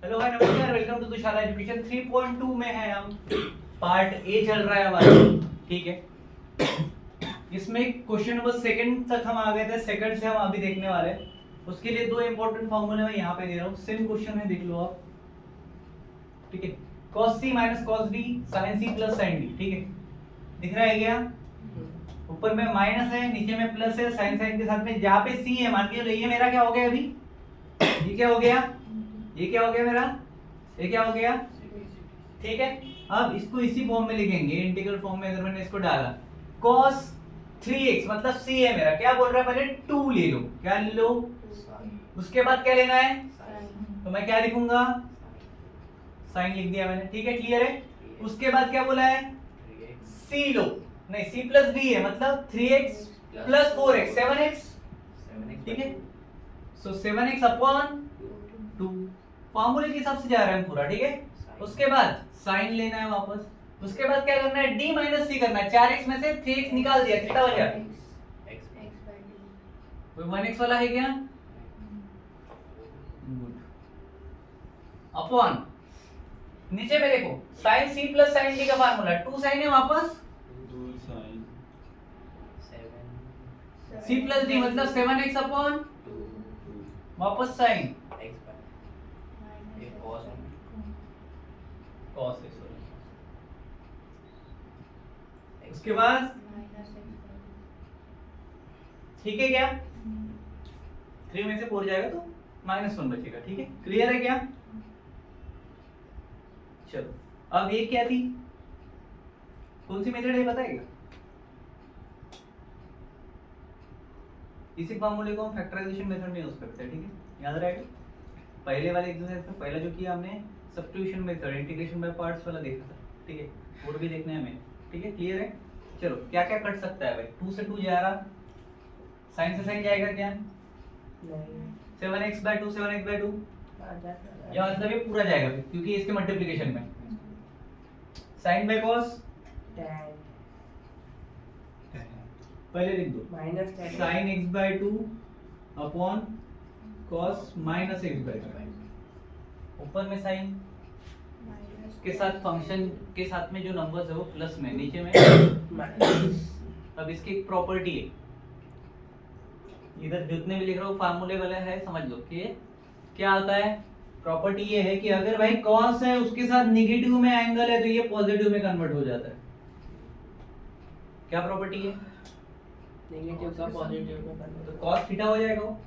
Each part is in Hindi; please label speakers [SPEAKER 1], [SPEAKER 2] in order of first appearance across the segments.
[SPEAKER 1] हेलो हाय नमस्कार, वेलकम टू दुशाला एजुकेशन 3.2 में है हम। पार्ट ए चल रहा है हमारा, ठीक है। इसमें क्वेश्चन नंबर सेकंड तक हम आ गए थे, सेकंड से हम अभी देखने वाले हैं। उसके लिए दो इंपॉर्टेंट फॉर्मूले मैं यहाँ पे दे रहा हूँ, सेम क्वेश्चन है, देख लो आप, ठीक है। cos c minus cos b sin c plus sin d, ठीक है। दिख रहा है क्या? ऊपर में माइनस है, नीचे में प्लस है, साइन साइन के साथ में। जहाँ पे c है, मान के चलो ये मेरा क्या हो गया अभी, ये क्या हो गया, ये क्या हो गया मेरा, ये क्या हो गया, ठीक है। अब इसको इसी फॉर्म में लिखेंगे, इंटीग्रल फॉर्म में। अगर मैंने इसको डाला cos 3x मतलब c है मेरा, क्या बोल रहा है, पहले 2 ले लो, क्या ले लो, उसके बाद क्या लेना है, तो मैं क्या लिखूंगा, साइन लिख दिया मैंने, ठीक है, क्लियर है। उसके बाद क्या बोला है, c लो, नहीं c प्लस b है मतलब 3x प्लस 4x 7x, ठीक है। सो 7x अपॉन 2 फॉर्मूले के हिसाब से जा रहा है पूरा, ठीक है। उसके बाद साइन लेना है वापस, उसके बाद क्या करना है, d माइनस c करना है। 4x में से 3x निकाल दिया, कितना बचा, कोई 1x वाला है क्या, गुड, अपॉन नीचे में देखो sin c plus sin d का फार्मूला 2 sin है, वापस
[SPEAKER 2] 2 sin
[SPEAKER 1] c प्लस d मतलब 7x अपॉन
[SPEAKER 2] 2
[SPEAKER 1] वापस sin cos है, सॉरी। उसके बाद ठीक है क्या, 3 में से 4 जाएगा तो -1 बचेगा, ठीक है, क्लियर है क्या। चलो अब ये क्या थी, कौन सी मेथड है पता है क्या, इसी फार्मूले को हम फैक्टराइजेशन मेथड में यूज करते हैं, ठीक है, याद रहेगा। पहले वाले एक्सरसाइज में पहला जो किया हमने substitution method, integration by parts वाला देखा था, ठीक है, वो भी देखना है हमें, ठीक है, क्लियर है। चलो क्या क्या कट सकता है भाई, 2 से 2 जा रहा, साइन से साइन जाएगा क्या, 7x/2 7x/2 या मतलब ये पूरा जाएगा क्योंकि इसके मल्टीप्लिकेशन में sin बाय cos पहले लिख दो sin x/2 upon cos -x/2, ऊपर में साइन के साथ फंक्शन के साथ में जो नंबर्स है वो प्लस में, नीचे में अब इसकी एक प्रॉपर्टी है, इधर जितने भी लिख रहा हूँ फार्मूले वाले है, समझ लो कि क्या होता है। प्रॉपर्टी ये है कि अगर भाई cos है उसके साथ नेगेटिव में एंगल है तो ये पॉजिटिव में कन्वर्ट हो जाता है। क्या प्रॉपर्टी है,
[SPEAKER 3] नेगेटिव का पॉजिटिव में कन्वर्ट,
[SPEAKER 1] तो cos थीटा हो जाएगा वो,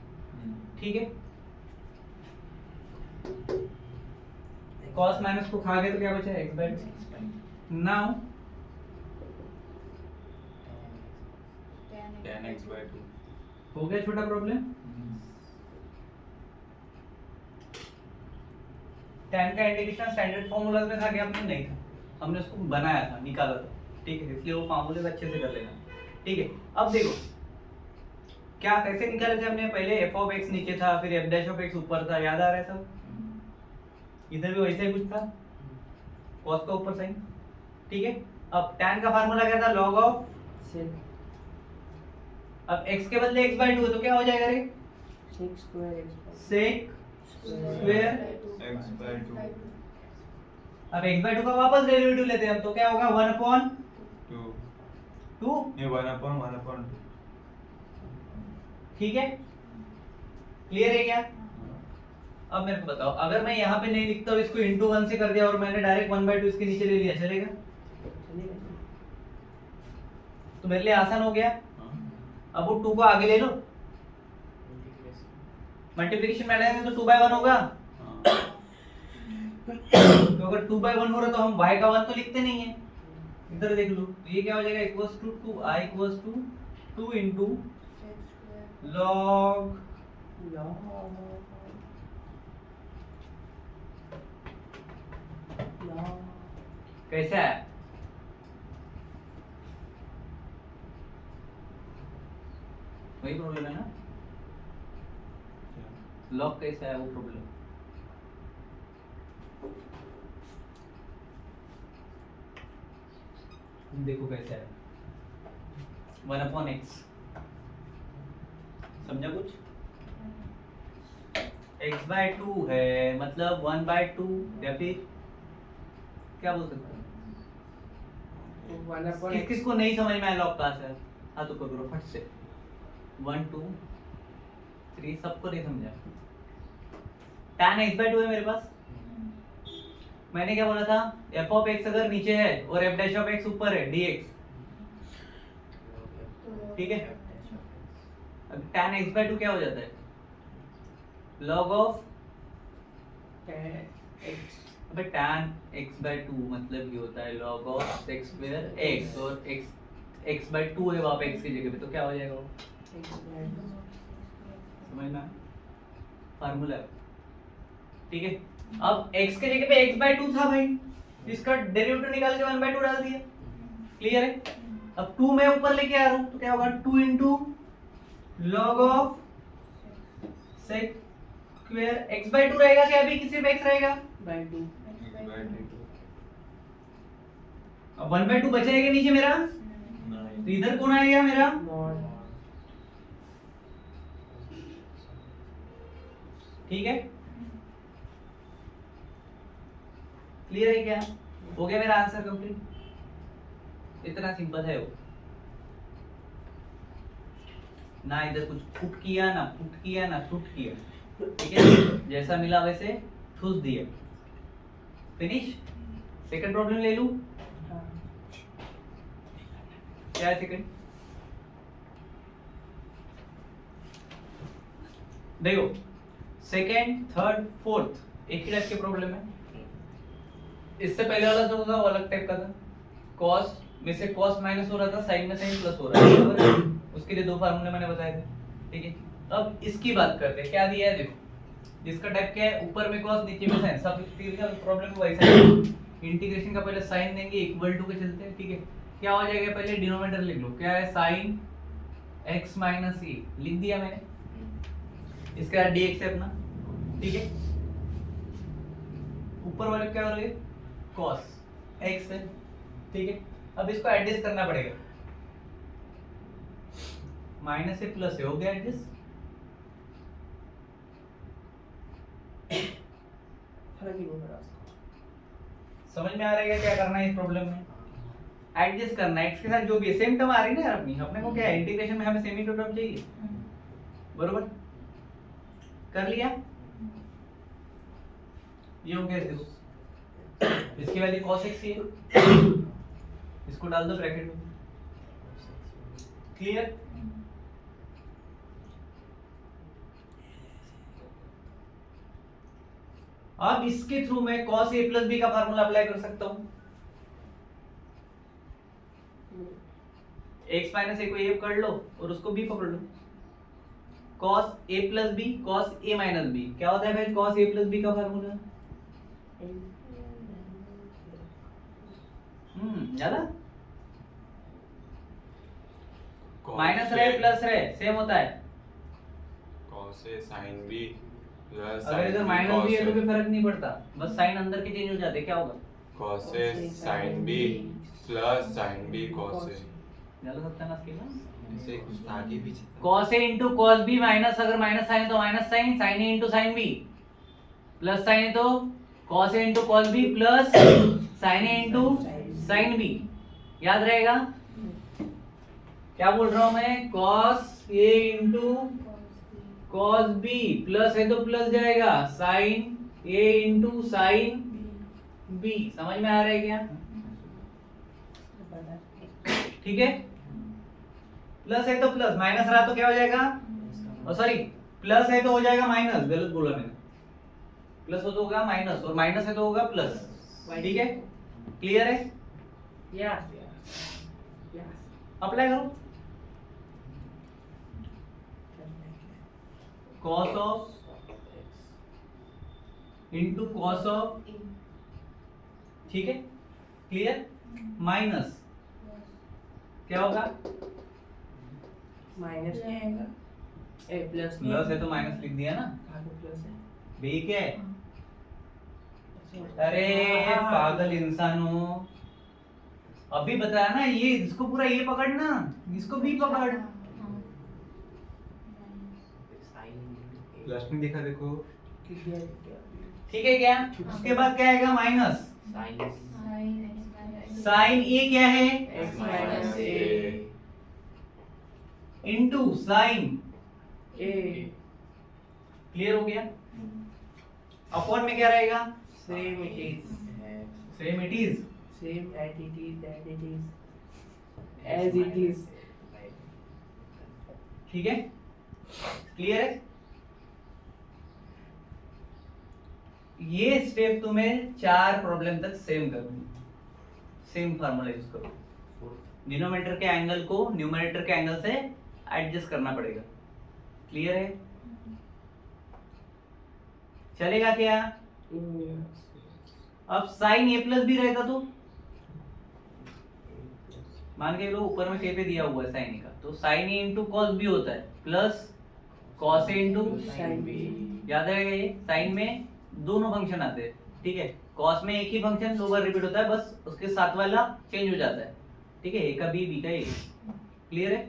[SPEAKER 1] ठीक है। cos माइनस को खा गए तो क्या बचा, x/2। नाउ
[SPEAKER 2] tan x/2
[SPEAKER 1] हो गया छोटा प्रॉब्लम। tan का इंटीग्रेशन स्टैंडर्ड फार्मूला में था क्या, हमने नहीं था, हमने उसको बनाया था, निकाला था, ठीक है, इसलिए वो फार्मूले अच्छे से कर लेना, ठीक है। अब देखो क्या कैसे निकाले थे हमने, पहले f ऑफ x नीचे था, फिर f डैश ऑफ x ऊपर था, याद आ रहा है सब। इधर भी वैसे ही कुछ था, cos का ऊपर साइन, ठीक है। अब tan का फार्मूला क्या था, log ऑफ, अब x के बदले x/2 है तो क्या हो जाएगा रे, sec स्क्वायर
[SPEAKER 2] x/2
[SPEAKER 1] अब x/2 का वापस डेरिवेटिव लेते हैं हम, तो क्या होगा 1/2
[SPEAKER 2] 2 ये 1/1/2,
[SPEAKER 1] ठीक है, क्लियर है क्या। अब मेरे को बताओ, अगर मैं यहाँ पे नहीं लिखता हूँ, इसको इंटू 1 से कर दिया और मैंने डायरेक्ट 1/2 इसके नीचे ले लिया, चलेगा, तो मेरे लिए आसान हो गया। अब वो 2 को आगे ले लो, मल्टीप्लिकेशन में डालेंगे तो 2/1 होगा, तो अगर 2/1 हो रहा तो हम y का 1 तो लिखते नहीं है, इधर देख लो, तो ये क्या हो जाएगा, equals to 2i equals to 2 into log कैसा है, वही प्रॉब्लम है ना, लॉग कैसा है वो प्रॉब्लम। देखो कैसा है, 1/x, समझा कुछ, x/2 है, मतलब 1/2 या फिर क्या बोल सकते हैं? किस किस को नहीं समझ में आया लॉग का सर? हाँ तो करो फट से। 1 2 3 सबको नहीं समझा। tan x/2 है मेरे पास। मैंने क्या बोला था? f ऑफ x अगर नीचे है और f डैश ऑफ x ऊपर है dx, ठीक है? अब tan x/2 क्या हो जाता है? log of अबे tan x/2 मतलब ये होता है log of sec square x, और x/2 है वहाँ पे x की जगह पे, तो क्या हो जाएगा वो? समझ में? फार्मूला, ठीक है? अब x के जगह पे x/2 था भाई, इसका डेरिवेटिव निकाल के 1/2 डाल दिया। क्लियर है? अब 2 मैं ऊपर लेके आ रहा हूँ तो क्या होगा? 2 into log of sec square x/2 रहेगा क्या? अभी किसी पे x रहेगा? अब 1/2 बचेगा नीचे मेरा, तो इधर कौन आएगा मेरा? ठीक है? क्लियर है क्या? हो गया मेरा आंसर कंप्लीट। इतना सिंपल है वो, ना इधर कुछ पुट किया ना पुट किया ना पुट किया, ठीक है? जैसा मिला वैसे ठूस दिया। फिनिश। सेकंड प्रॉब्लम ले लूं? क्या है सेकंड? देखो, सेकंड, थर्ड, फोर्थ एक ही टाइप के प्रॉब्लम है। इससे पहले वाला जो था वो अलग टाइप का था। cos में से cos माइनस हो रहा था, sin में sin प्लस हो रहा है, बराबर है? उसके लिए दो फार्मूले मैंने बताए थे, ठीक है? अब इसकी बात करते हैं। क्या दिया है देखो, जिसका टाइप क्या है, ऊपर में cos नीचे में sin, सब प्रॉब्लम को वैसा ही इंटीग्रेशन का पहले sin देंगे इक्वल टू के चलते हैं, ठीक है? क्या हो जाएगा? पहले डिनोमिनेटर लिख लो, क्या है? sin x माइनस e लिख दिया मैंने, इसका dx है अपना, ठीक है? ऊपर वाले क्या हो रहा है? cos x है, ठीक है? अब इसको एडजस्ट करना पड़ेगा, माइनस से प्लस से हो गया एडजस्ट। समझ में आ रहा है क्या करना है इस प्रॉब्लम में? एडजस्ट करना है x के साथ जो भी है, सेम टर्म आ रही है ना यार अपनी, अपने को क्या है इंटीग्रेशन में हमें सेम ही टर्म चाहिए, बरोबर? कर लिया? ये हो गया देखो, इसकी वैल्यू cos x ही है, इसको डाल दो ब्रैकेट में। क्लियर? अब इसके थ्रू मैं cos a प्लस b का फार्मूला अप्लाई कर सकता हूं। x माइनस a को a कर लो और उसको b पकड़ लो। cos a plus b cos a minus b क्या होता है भाई? cos a प्लस b का फार्मूला ज्यादा माइनस रहे प्लस रहे सेम होता है।
[SPEAKER 2] cos a sin b plus
[SPEAKER 1] अगर इधर माइनस भी है तो कोई फर्क नहीं पड़ता, बस साइन अंदर के चेंज हो जाते। क्या होगा?
[SPEAKER 2] cos a sin b plus sin b cos a।
[SPEAKER 1] ज्यादा सत्यानाश किया ना,
[SPEAKER 2] ऐसे कुछ आगे पीछे
[SPEAKER 1] cos a into cos b minus, अगर माइनस साइन है तो minus sine, sin a into sin b, plus sine है तो cos a into cos b plus sin a into sin b। याद रहेगा क्या बोल रहा हूं मैं? cos a into cos b plus है तो प्लस जाएगा, sin a into sin b। समझ में आ रहा है क्या? ठीक है? प्लस है तो प्लस, माइनस रहा तो क्या हो जाएगा? और सॉरी, प्लस है तो हो जाएगा माइनस, गलत बोला मैंने। प्लस हो तो होगा माइनस, और माइनस है तो होगा प्लस। ठीक है? क्लियर है? अप्लाई करो। cos of into cos of, ठीक है? क्लियर? माइनस क्या होगा?
[SPEAKER 3] माइनस क्या आएगा? ए प्लस
[SPEAKER 1] प्लस है तो माइनस लिख दिया ना।
[SPEAKER 3] प्लस है
[SPEAKER 1] बी क्या है? अरे पागल इंसान हो, अभी बताया ना, ये इसको पूरा ये पकड़ना, इसको भी पकड़।
[SPEAKER 2] प्लस में देखा देखो,
[SPEAKER 1] ठीक है क्या? उसके बाद क्या आएगा? माइनस साइन ए क्या है?
[SPEAKER 3] x minus a
[SPEAKER 1] into sine.
[SPEAKER 3] a
[SPEAKER 1] clear हो गया? अपॉन में क्या रहेगा?
[SPEAKER 3] same it is
[SPEAKER 1] same it is.
[SPEAKER 3] same as it is as it is
[SPEAKER 1] ठीक है, क्लियर है? ये स्टेप तुम्हें 4 प्रॉब्लम तक सेम करनी, सेम फार्मूला यूज करो। डिनोमिनेटर के एंगल को न्यूमरेटर के एंगल से एडजस्ट करना पड़ेगा। क्लियर है? चलेगा क्या? अब साइन ए प्लस बी रहता तो मान के लो ऊपर में के पे दिया हुआ है साइन ए का, तो साइन ए इंटू कॉस बी होता है plus cos A into
[SPEAKER 3] sin b
[SPEAKER 1] याद रहेगा। ये साइन में दोनों फंक्शन आते हैं, ठीक है। कॉस में एक ही फंक्शन दो बार रिपीट होता है, बस उसके साथ वाला चेंज हो जाता है, ठीक है। ए का बी का ए। क्लियर है?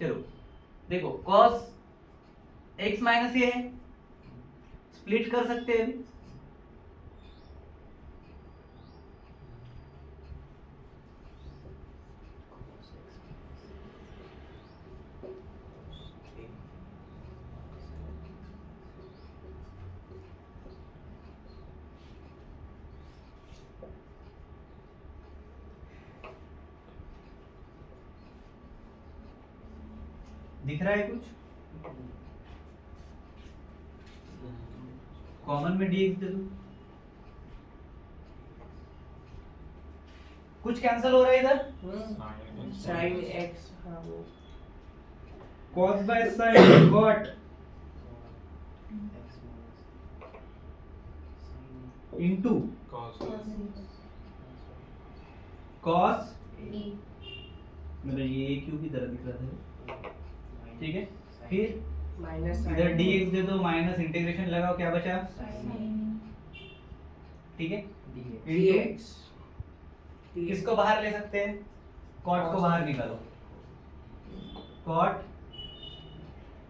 [SPEAKER 1] चलो देखो, कॉस एक्स माइनस ए है, स्प्लिट कर सकते हैं अभी। दिख रहा है कुछ? कॉमन में dx दे दो। कुछ कैंसिल हो रहा है इधर।
[SPEAKER 3] sin x हाँ वो
[SPEAKER 1] cos by sin cot into cos मतलब ये क्यों की तरह दिख रहा था, ठीक है। फिर
[SPEAKER 3] माइनस
[SPEAKER 1] इधर dx दे दो, माइनस इंटीग्रेशन लगाओ, क्या बचा? ठीक है।
[SPEAKER 3] dx
[SPEAKER 1] किसको बाहर ले सकते हैं? cot को बाहर निकालो। cot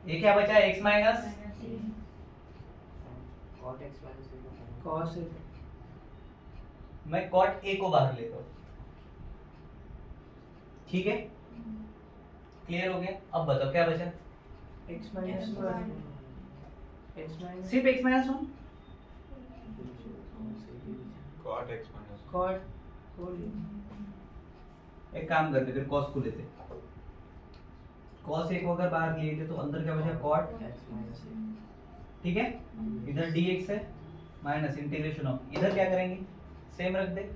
[SPEAKER 1] ये क्या बचा? x माइनस
[SPEAKER 3] cos a
[SPEAKER 1] मैं cot a को बाहर लेता हूँ, ठीक है। क्लियर हो गया? अब बताओ क्या बचा?
[SPEAKER 3] x minus 1 x minus
[SPEAKER 1] सिर्फ x minus 1।
[SPEAKER 2] cot x minus
[SPEAKER 3] cot whole
[SPEAKER 1] एक काम करते फिर cos को लेते। cos a को अगर बाहर ले लेते तो अंदर क्या बचा? cot,
[SPEAKER 3] x minus a
[SPEAKER 1] ठीक है। इधर dx है माइनस इंटीग्रेशन ऑफ, इधर क्या करेंगे? सेम रख दे।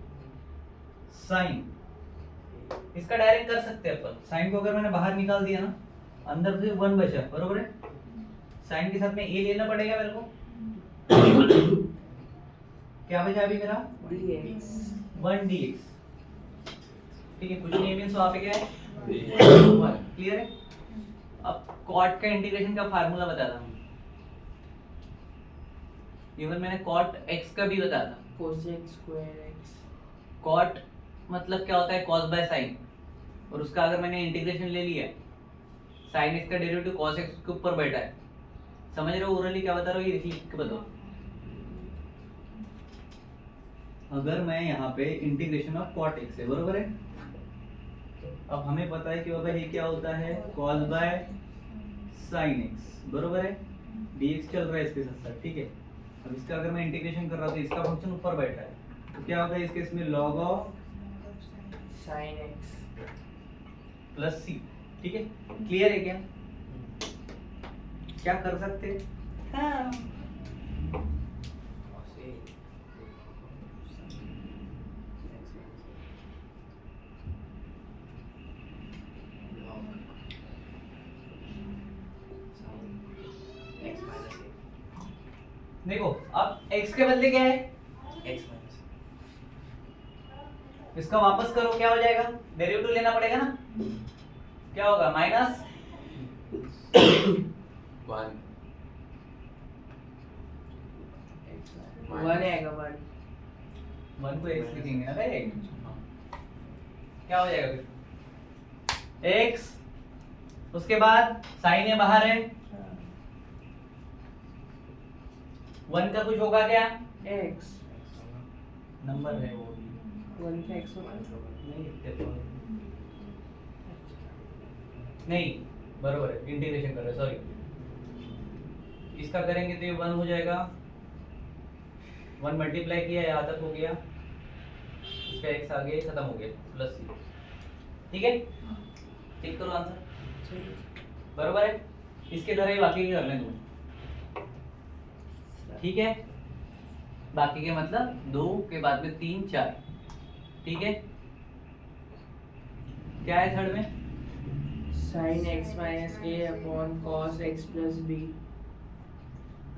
[SPEAKER 1] साइन इसका डायरेक्ट कर सकते हैं अपन। साइन को अगर मैंने बाहर निकाल दिया ना, अंदर से 1 बचा, बरोबर है। साइन के साथ में a लेना पड़ेगा मेरे को। क्या बचा अभी मेरा?
[SPEAKER 3] dx
[SPEAKER 1] 1 dx, ठीक है। कुछ नहीं मींस वहां पे क्या है?
[SPEAKER 2] d
[SPEAKER 1] 1। क्लियर है? अब cot का इंटीग्रेशन का फार्मूला बताता हूँ। इवन मैंने cot x का भी बताया था।
[SPEAKER 3] cosec square x
[SPEAKER 1] cot मतलब क्या होता है? cos बाय sin, और उसका अगर मैंने इंटीग्रेशन ले लिया, sin x का डेरिवेटिव cos x के ऊपर बैठा है। समझ रहे हो? ओरली क्या बता रहा हूँ ये लिख के बताओ। अगर मैं यहाँ पे इंटीग्रेशन ऑफ cot x है, बरोबर है। अब हमें पता है कि बाबा ये क्या होता है? cos बाय sin x, बरोबर है। dx चल रहा है इसके साथ साथ, ठीक है। अब इसका अगर मैं इंटीग्रेशन कर रहा हूँ तो इसका फंक्शन ऊपर बैठा है, तो क्या होगा इस केस में? log of
[SPEAKER 3] sin x
[SPEAKER 1] plus सी, ठीक है। क्लियर है क्या? क्या कर सकते हैं? हाँ। देखो अब x के बदले क्या है? इसका वापस करो, क्या हो जाएगा? डेरिवेटिव लेना पड़ेगा ना। क्या होगा? माइनस
[SPEAKER 2] 1
[SPEAKER 3] 1 आएगा 1
[SPEAKER 1] 1 को x लिखेंगे ना भाई। क्या हो जाएगा फिर? x, उसके बाद साइन ए बाहर है, 1 का कुछ होगा क्या?
[SPEAKER 3] x
[SPEAKER 1] नंबर है वो
[SPEAKER 3] 1 का x होगा
[SPEAKER 1] नहीं लिखते तो नहीं, बरोबर है, इंटीग्रेशन कर रहे, सॉरी। इसका करेंगे तो ये 1 हो जाएगा, 1 मल्टीप्लाई किया यहाँ तक हो गया, इसका x आगे खत्म हो गया प्लस c, ठीक है। ठीक करो आंसर, बरोबर है। इसके तरह ही बाकी के करने दो, ठीक है। बाकी के मतलब 2 के बाद में 3 4, ठीक है। क्या है थर्ड में?
[SPEAKER 3] sin x minus a upon cos x plus b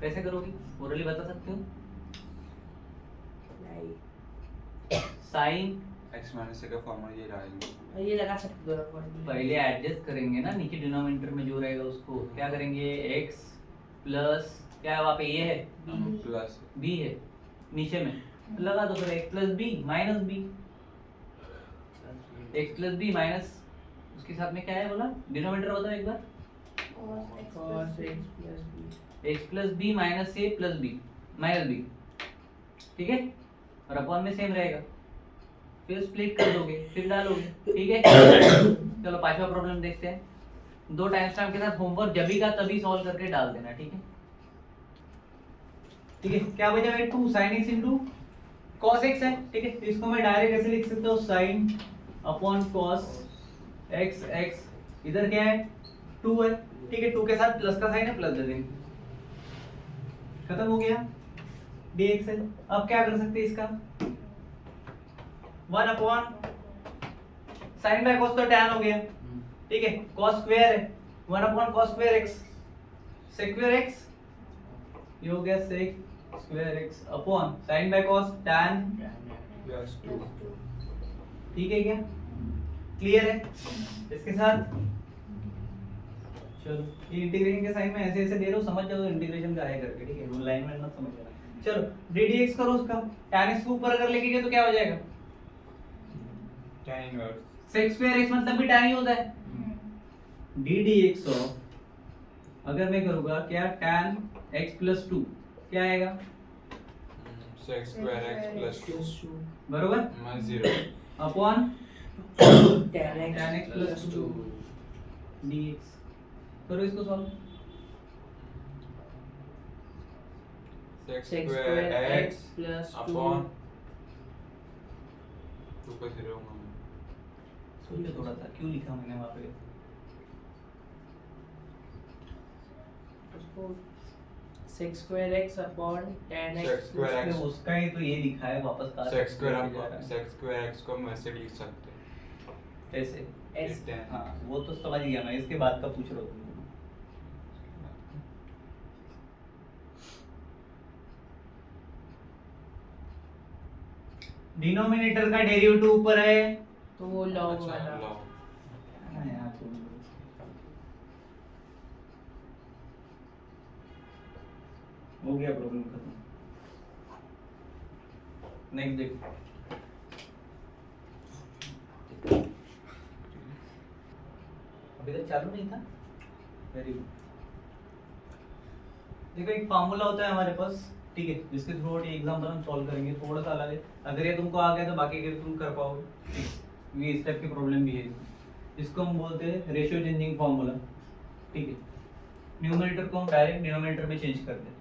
[SPEAKER 1] कैसे करोगी, ओरली बता सकते हो? साइन
[SPEAKER 2] x माइनस a का फॉर्मूला ये रहेगा।
[SPEAKER 3] ये लगा सकते हो फॉर्मूला
[SPEAKER 1] पहले एडजस्ट करेंगे ना, नीचे डिनोमिनेटर में जो रहेगा उसको क्या करेंगे, x प्लस क्या है वहाँ पे, ये है
[SPEAKER 2] प्लस
[SPEAKER 1] b है, नीचे में लगा दो फिर x plus b minus b, x plus b minus उसके साथ में क्या है बोला, डिनोमिनेटर बताओ एक बार,
[SPEAKER 3] cos x plus b
[SPEAKER 1] x plus B minus A plus B minus B, ठीक है। और अपॉन में सेम रहेगा, फिर स्प्लिट कर दोगे, फिर डालोगे, ठीक है। चलो पांचवा प्रॉब्लम देखते हैं। 2 टाइम स्टैम्प के साथ होमवर्क जब भी का तभी सॉल्व करके डाल देना, ठीक है। ठीक है, क्या बचा है, 2 sin x into cos x है, ठीक है। तो इसको मैं डायरेक्ट ऐसे लिख सकता हूँ, sin upon cos x, x इधर क्या है 2 है, ठीक है। 2 के साथ प्लस का साइन है, प्लस दे देंगे, खत्म हो गया, dx है। अब क्या कर सकते हैं इसका, 1 अपॉन साइन बाय cos तो tan हो गया, ठीक है। cos स्क्वायर है, 1 upon cos square x, sec square x, ये हो गया sec square x upon sine by cos tan,
[SPEAKER 2] plus 2,
[SPEAKER 1] ठीक है क्या, क्लियर है। इसके साथ चलो, ये इंटीग्रेशन के साइन में ऐसे ऐसे दे रहे हो, समझ जाओ इंटीग्रेशन का है करके, ठीक है। वो लाइन में मत समझ लेना। चलो ddx करो उसका, tan x को ऊपर अगर लेके गए तो क्या हो जाएगा,
[SPEAKER 2] tan inverse
[SPEAKER 1] sec square x मतलब भी tan ही होता है। ddx ऑफ अगर मैं करूंगा क्या, tan x प्लस 2 क्या आएगा,
[SPEAKER 2] sec स्क्वायर x प्लस 2
[SPEAKER 1] बरोबर,
[SPEAKER 2] minus 0
[SPEAKER 1] upon
[SPEAKER 3] tan
[SPEAKER 1] tan x plus 2 dx। करो इसको solve,
[SPEAKER 2] sec
[SPEAKER 3] sec
[SPEAKER 2] square
[SPEAKER 3] square
[SPEAKER 2] x
[SPEAKER 3] x plus 2
[SPEAKER 2] upon 2 का 0 होगा।
[SPEAKER 1] सोचो थोड़ा सा क्यों लिखा मैंने वहां पे,
[SPEAKER 3] उसको sec square x upon tan
[SPEAKER 2] sec
[SPEAKER 3] x
[SPEAKER 2] square
[SPEAKER 1] उसमें
[SPEAKER 2] x
[SPEAKER 1] उसका ही तो ये लिखा है, वापस कहा
[SPEAKER 2] sec स्क्वायर x को हम ऐसे लिख सकते हैं,
[SPEAKER 1] कैसे,
[SPEAKER 3] s
[SPEAKER 2] tan
[SPEAKER 1] हाँ वो तो समझ गया मैं, इसके बाद का पूछ रहा हूँ। डिनोमिनेटर का डेरिवेटिव ऊपर है
[SPEAKER 3] तो वो log
[SPEAKER 2] अच्छा
[SPEAKER 3] वाला
[SPEAKER 2] log
[SPEAKER 1] हाँ यार, हो गया प्रॉब्लम खत्म। नेक्स्ट देखो, अभी तक चालू नहीं था, वेरी गुड। देखो एक फार्मूला होता है हमारे पास, ठीक है, जिसके थ्रू ये एग्जांपल हम सॉल्व करेंगे, थोड़ा सा अलग है। अगर ये तुमको आ गया तो बाकी के तुम कर पाओगे, ठीक है। ये इस टाइप की प्रॉब्लम भी है, इसको हम बोलते हैं रेशियो चेंजिंग फार्मूला, ठीक है। न्यूमरेटर को हम डायरेक्ट डिनोमिनेटर में चेंज कर दें,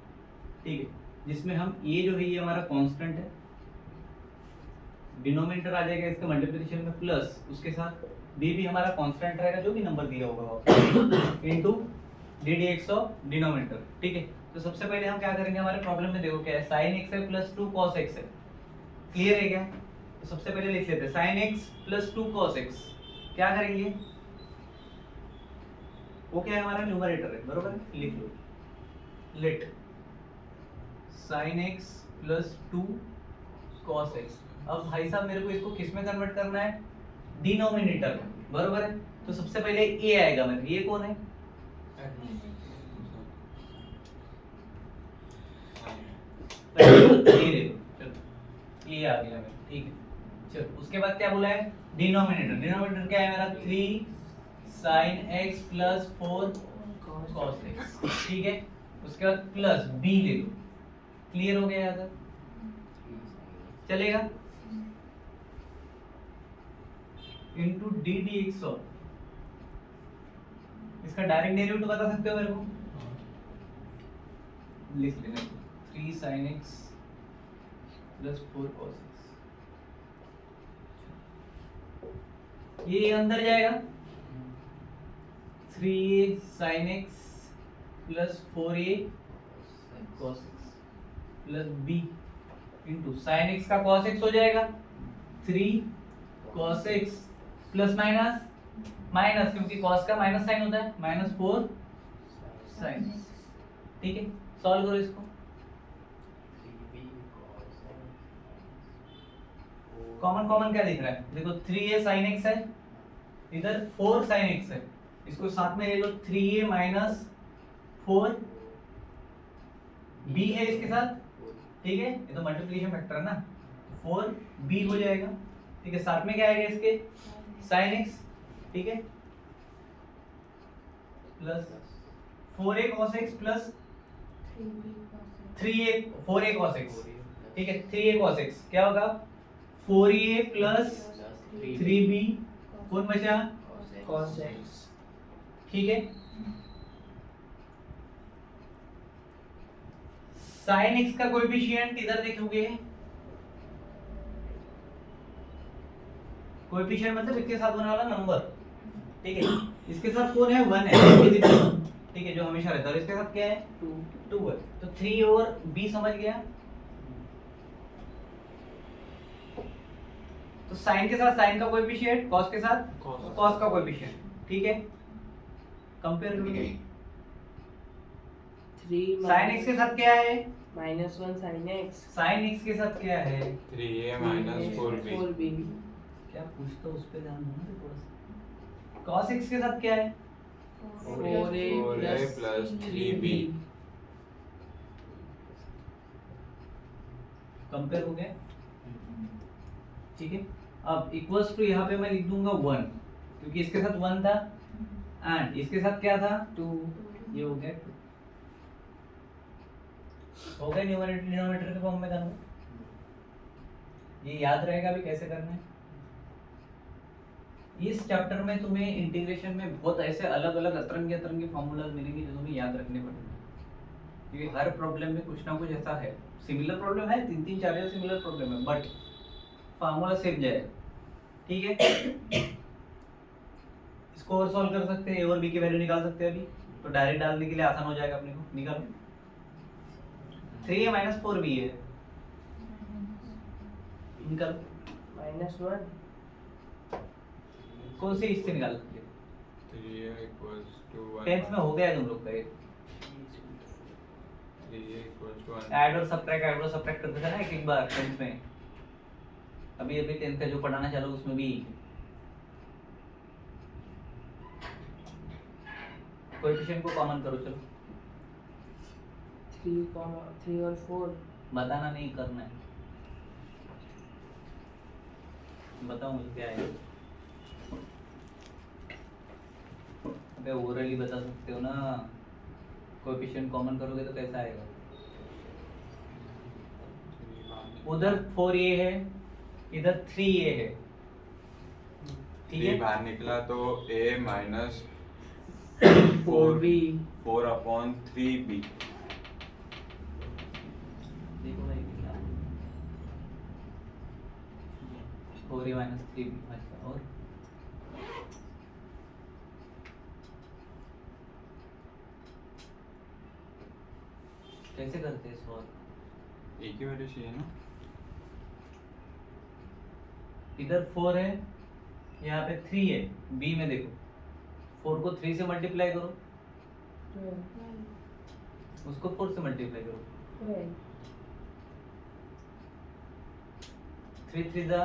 [SPEAKER 1] ठीक है, जिसमें हम ये जो है ये हमारा कांस्टेंट है, डिनोमिनेटर आ जाएगा इसका मल्टीप्लिकेशन में प्लस उसके साथ b भी हमारा कांस्टेंट रहेगा जो भी नंबर दिया होगा इनटू ddx ऑफ डिनोमिनेटर, ठीक है। तो सबसे पहले हम क्या करेंगे, हमारे प्रॉब्लम में देखो क्या है, sin x है प्लस 2 cos x है, क्लियर है क्या। तो सबसे पहले लिख लेते हैं sin x plus 2 cos x, क्या करेंगे, वो क्या है हमारा न्यूमरेटर है, बरोबर है, लिख लो, let sin x plus 2 cos x। अब भाई साहब मेरे को इसको किस में कन्वर्ट करना है, डिनोमिनेटर में, बरोबर है। तो सबसे पहले a आएगा मेरे, ये कौन है, ये आ गया मेरा, ठीक है। चलो उसके बाद क्या बोला है, डिनोमिनेटर, डिनोमिनेटर क्या है मेरा 3 sin x plus 4 cos x, ठीक है। उसके बाद प्लस b ले लो, क्लियर हो गया यहाँ तक? चलेगा? Into D D x of, इसका डायरेक्ट डेरिवेटिव बता सकते हो मेरे को? लिख लेना 3 sin x plus 4 cos x, ये अंदर जाएगा 3a sin x plus 4a cos x plus b into sin x का cos x हो जाएगा 3 cos x plus minus minus, क्योंकि cos का माइनस साइन होता है, माइनस 4 sin x। ठीक है, सॉल्व करो इसको। कॉमन कॉमन क्या दिख रहा है? देखो 3a sin x है, इधर 4 sin x है, इसको साथ में ले लो 3a माइनस 4 b है इसके साथ, ठीक है, ये तो मल्टीप्लिकेशन फैक्टर है ना, 4 b हो जाएगा। ठीक है, साथ में क्या आएगा इसके sin x, ठीक है, plus 4a cos x plus 3a 4a cos x, ठीक है, 3a cos x क्या होगा 4a प्लस 3b कौन बचा
[SPEAKER 3] cos x।
[SPEAKER 1] ठीक है, sin x का कोएफिशिएंट इधर देखोगे, कोएफिशिएंट मतलब इसके साथ होने वाला नंबर, ठीक है, इसके साथ कौन है 1 है, ठीक है, जो हमेशा रहता है, और इसके साथ क्या है 2 है, तो 3 और b समझ गया। तो sin के साथ sin का कोएफिशिएंट, cos के साथ cos का कोएफिशिएंट, ठीक है, कंपेयर करोगे।
[SPEAKER 3] 3
[SPEAKER 1] sin x के साथ क्या है
[SPEAKER 3] minus 1 sin x,
[SPEAKER 1] sin x के साथ क्या है,
[SPEAKER 2] 3a minus 4b
[SPEAKER 3] 4b,
[SPEAKER 1] क्या पूछता उस पे ध्यान दो ना थोड़ा सा। cos x के साथ क्या है
[SPEAKER 3] 4a
[SPEAKER 2] plus 3b,
[SPEAKER 1] कंपेयर हो गया, ठीक है। अब इक्वल्स टू यहाँ पे मैं लिख दूंगा 1, क्योंकि इसके साथ 1 था एंड इसके साथ क्या था
[SPEAKER 3] 2,
[SPEAKER 1] ये हो गया 2, हो गया न्यूमरेटर डिनोमिनेटर के फॉर्म में था। ये याद रहेगा अभी कैसे करना है। इस चैप्टर में तुम्हें इंटीग्रेशन में बहुत ऐसे अलग अलग अतरंगी फॉर्मूलाज मिलेंगे जो तुम्हें याद रखने पड़ेंगे, क्योंकि हर प्रॉब्लम में कुछ ना कुछ ऐसा है, सिमिलर प्रॉब्लम है, 3 4 सिमिलर प्रॉब्लम है, बट फार्मूला सेम जाएगा, ठीक है। इसको और सॉल्व कर सकते हैं, ए और बी की वैल्यू निकाल सकते हैं अभी, तो डायरेक्ट डालने के लिए आसान हो जाएगा अपने को। निकालो 3a माइनस 4b है, निकालो
[SPEAKER 3] -1
[SPEAKER 1] कौन सी इससे निकाल सकते
[SPEAKER 2] 3a equals to 1
[SPEAKER 1] टेंथ में हो गया है तुम लोग का ये
[SPEAKER 2] 3a equals to 1
[SPEAKER 1] ऐड और सब्ट्रैक्ट करते थे ना एक बार टेंथ में, अभी टेंथ का जो पढ़ाना चालू उसमें भी कोएफिशिएंट को कॉमन करो। चलो
[SPEAKER 3] 3 और 4
[SPEAKER 1] बताना नहीं, करना है, बताओ मुझे क्या है। अबे ओरली बता सकते हो ना, कोएफिशिएंट कॉमन करोगे तो कैसा आएगा। उधर 4a है, इधर 3a है, ठीक
[SPEAKER 2] 3
[SPEAKER 1] है,
[SPEAKER 2] बाहर निकला तो a minus
[SPEAKER 3] 4b
[SPEAKER 2] 4/3b,
[SPEAKER 1] देखो भाई क्या है 4a माइनस 3b। अच्छा, और कैसे करते हैं सॉल्व।
[SPEAKER 2] एक ही वैल्यू चाहिए ना,
[SPEAKER 1] इधर 4 है, यहाँ पे 3 है, b में देखो 4 को 3 से मल्टीप्लाई करो,
[SPEAKER 3] 12
[SPEAKER 1] उसको 4 से मल्टीप्लाई करो, 3 3 जा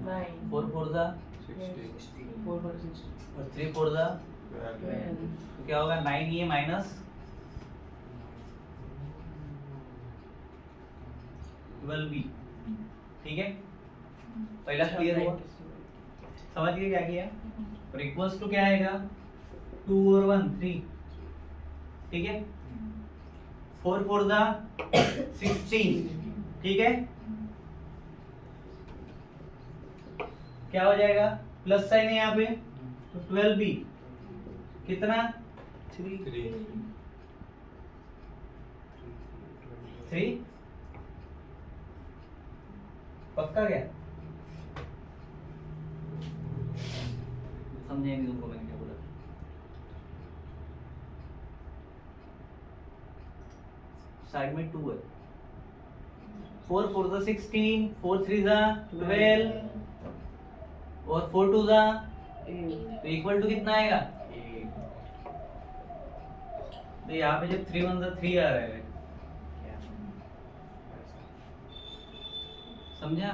[SPEAKER 3] 9
[SPEAKER 1] 4 4 जा
[SPEAKER 2] 60
[SPEAKER 3] 4 4 6
[SPEAKER 1] और 3 4 जा,
[SPEAKER 2] 12
[SPEAKER 1] तो क्या होगा 9a माइनस 12b, ठीक है। पहला क्लियर हुआ, समझ गए क्या किया, और इक्वल्स टू क्या आएगा 2 और 1 3, ठीक है। 4 4 जा 16, ठीक है। क्या हो जाएगा, प्लस साइन है यहाँ पे, तो 12b कितना
[SPEAKER 2] 3
[SPEAKER 1] 3 पक्का क्या, समझे नहीं तुमको मैंने क्या बोला। साइड में 2 है, 4 4 जा 16, 4 3 जा 12 और 4 2 जा, तो इक्वल टू कितना आएगा, तो यहाँ पे जब 3 1 जा 3 आ रहा है, समझा।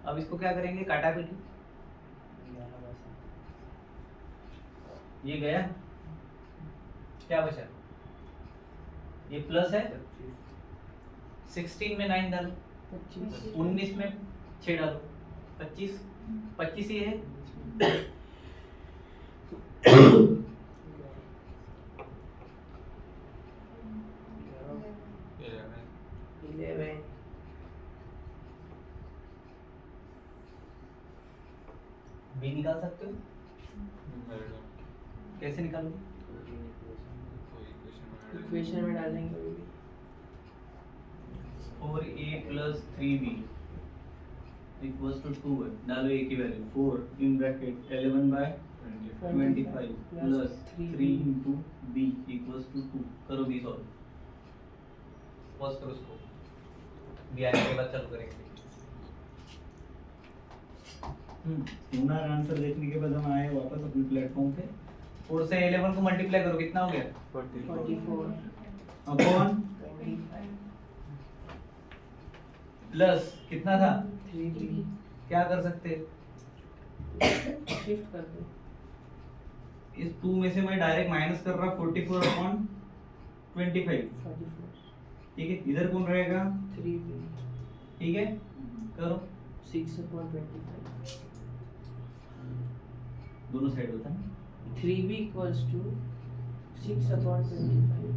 [SPEAKER 1] अब इसको क्या करेंगे, काटा पीटी, ये गया, क्या बचा, ये प्लस है, 16 में 9 डालो, 19 में 6 डालो, 25 25 ही है। बी निकाल सकते हो, कैसे निकालोगे,
[SPEAKER 3] इक्वेशन में डालेंगे वो भी।
[SPEAKER 1] 4a plus 3b equals to 2 है, डालो a की value 4 in bracket 11 by 25 plus 3 into b equals to 2, करो b सॉल्व, पॉज करो इसको, b आने के बाद चालू करेंगे।
[SPEAKER 4] पूरा आंसर देखने के बाद हम आए वापस अपने प्लेटफॉर्म पे।
[SPEAKER 1] 4 से 11 को मल्टीप्लाई करो, कितना हो गया,
[SPEAKER 3] 44
[SPEAKER 4] अपॉन
[SPEAKER 3] 25
[SPEAKER 1] प्लस कितना था,
[SPEAKER 3] 3b
[SPEAKER 1] क्या कर सकते,
[SPEAKER 3] शिफ्ट कर दो।
[SPEAKER 1] इस 2 में से मैं डायरेक्ट माइनस कर रहा, 44 अपॉन 25,
[SPEAKER 3] 44
[SPEAKER 1] ठीक है। इधर कौन रहेगा,
[SPEAKER 3] 3b
[SPEAKER 1] ठीक है, करो
[SPEAKER 3] 6/25
[SPEAKER 1] दोनों साइड होता है,
[SPEAKER 3] 3b equals to 6/25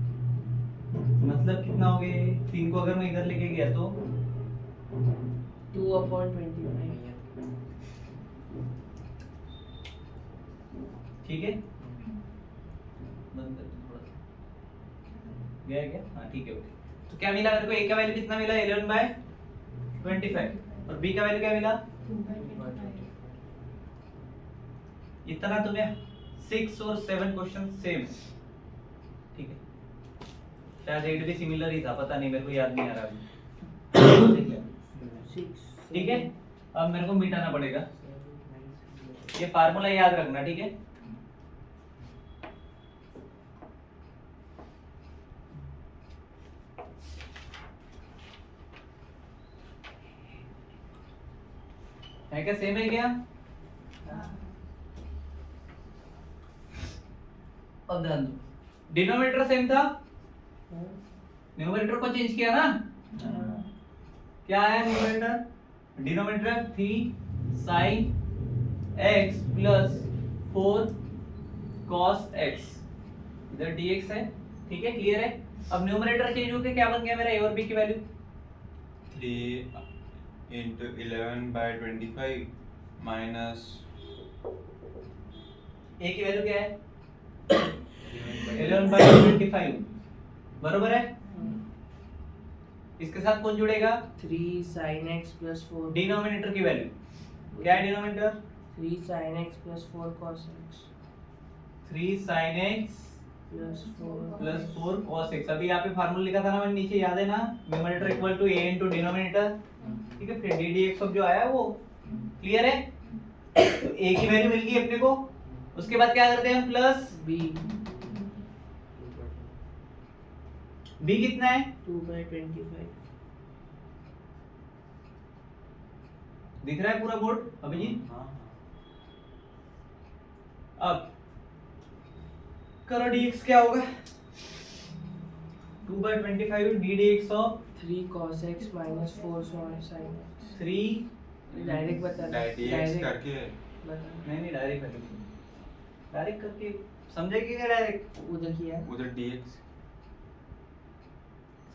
[SPEAKER 1] मतलब कितना हो गया, 3 को अगर मैं इधर लेके गया तो
[SPEAKER 3] 2/25
[SPEAKER 1] ठीक है, बंद कर दो थोड़ा सा, गया क्या, हाँ ठीक है ओके। तो क्या मिला मेरे को, a का वैल्यू कितना मिला 11/25 और b का वैल्यू क्या मिला, इतना तुम्हें 6 और 7 क्वेश्चन सेम, ठीक है। शायद 8 भी सिमिलर ही था, पता नहीं, मेरे को याद नहीं आ रहा अभी, ठीक है। अब मेरे को मिटाना पड़ेगा, ये फार्मूला याद रखना, ठीक है। है क्या, सेम है क्या, अब ध्यान दो, डिनोमिनेटर सेम था, न्यूमरेटर को चेंज किया ना, क्या है numerator, denominator 3 sin x plus 4 cos x, इधर dx है, ठीक है, क्लियर है। अब न्यूमरेटर चेंज होके क्या बन गया मेरा, a और b की वैल्यू
[SPEAKER 2] 3 into 11/25 minus
[SPEAKER 1] a की वैल्यू क्या है 11/25, बरोबर है। इसके साथ कौन जुड़ेगा,
[SPEAKER 3] 3 sin x plus 4
[SPEAKER 1] डिनोमिनेटर की वैल्यू क्या है, denominator
[SPEAKER 3] 3 sin x plus 4 cos x
[SPEAKER 1] 3 sin x
[SPEAKER 3] plus 4
[SPEAKER 1] plus 4 cos x। अभी यहाँ पे फार्मूला लिखा था ना मैंने, नीचे याद है ना, numerator equal to a into denominator, ठीक है। फिर डी dx अब जो आया वो क्लियर है, तो a की वैल्यू मिल गई अपने को। उसके बाद क्या करते हैं हम, प्लस
[SPEAKER 3] b
[SPEAKER 1] b कितना है,
[SPEAKER 3] 2/25
[SPEAKER 1] दिख रहा है पूरा बोर्ड अभिजीत, अब करो dx क्या होगा, 2/25 D dx of
[SPEAKER 3] 3 cos x minus 4 sin x
[SPEAKER 1] 3,
[SPEAKER 3] direct बता
[SPEAKER 2] dx करके
[SPEAKER 3] बता
[SPEAKER 1] नहीं डायरेक्ट करके समझेगी क्या, डायरेक्ट
[SPEAKER 3] उधर किया
[SPEAKER 2] उधर dx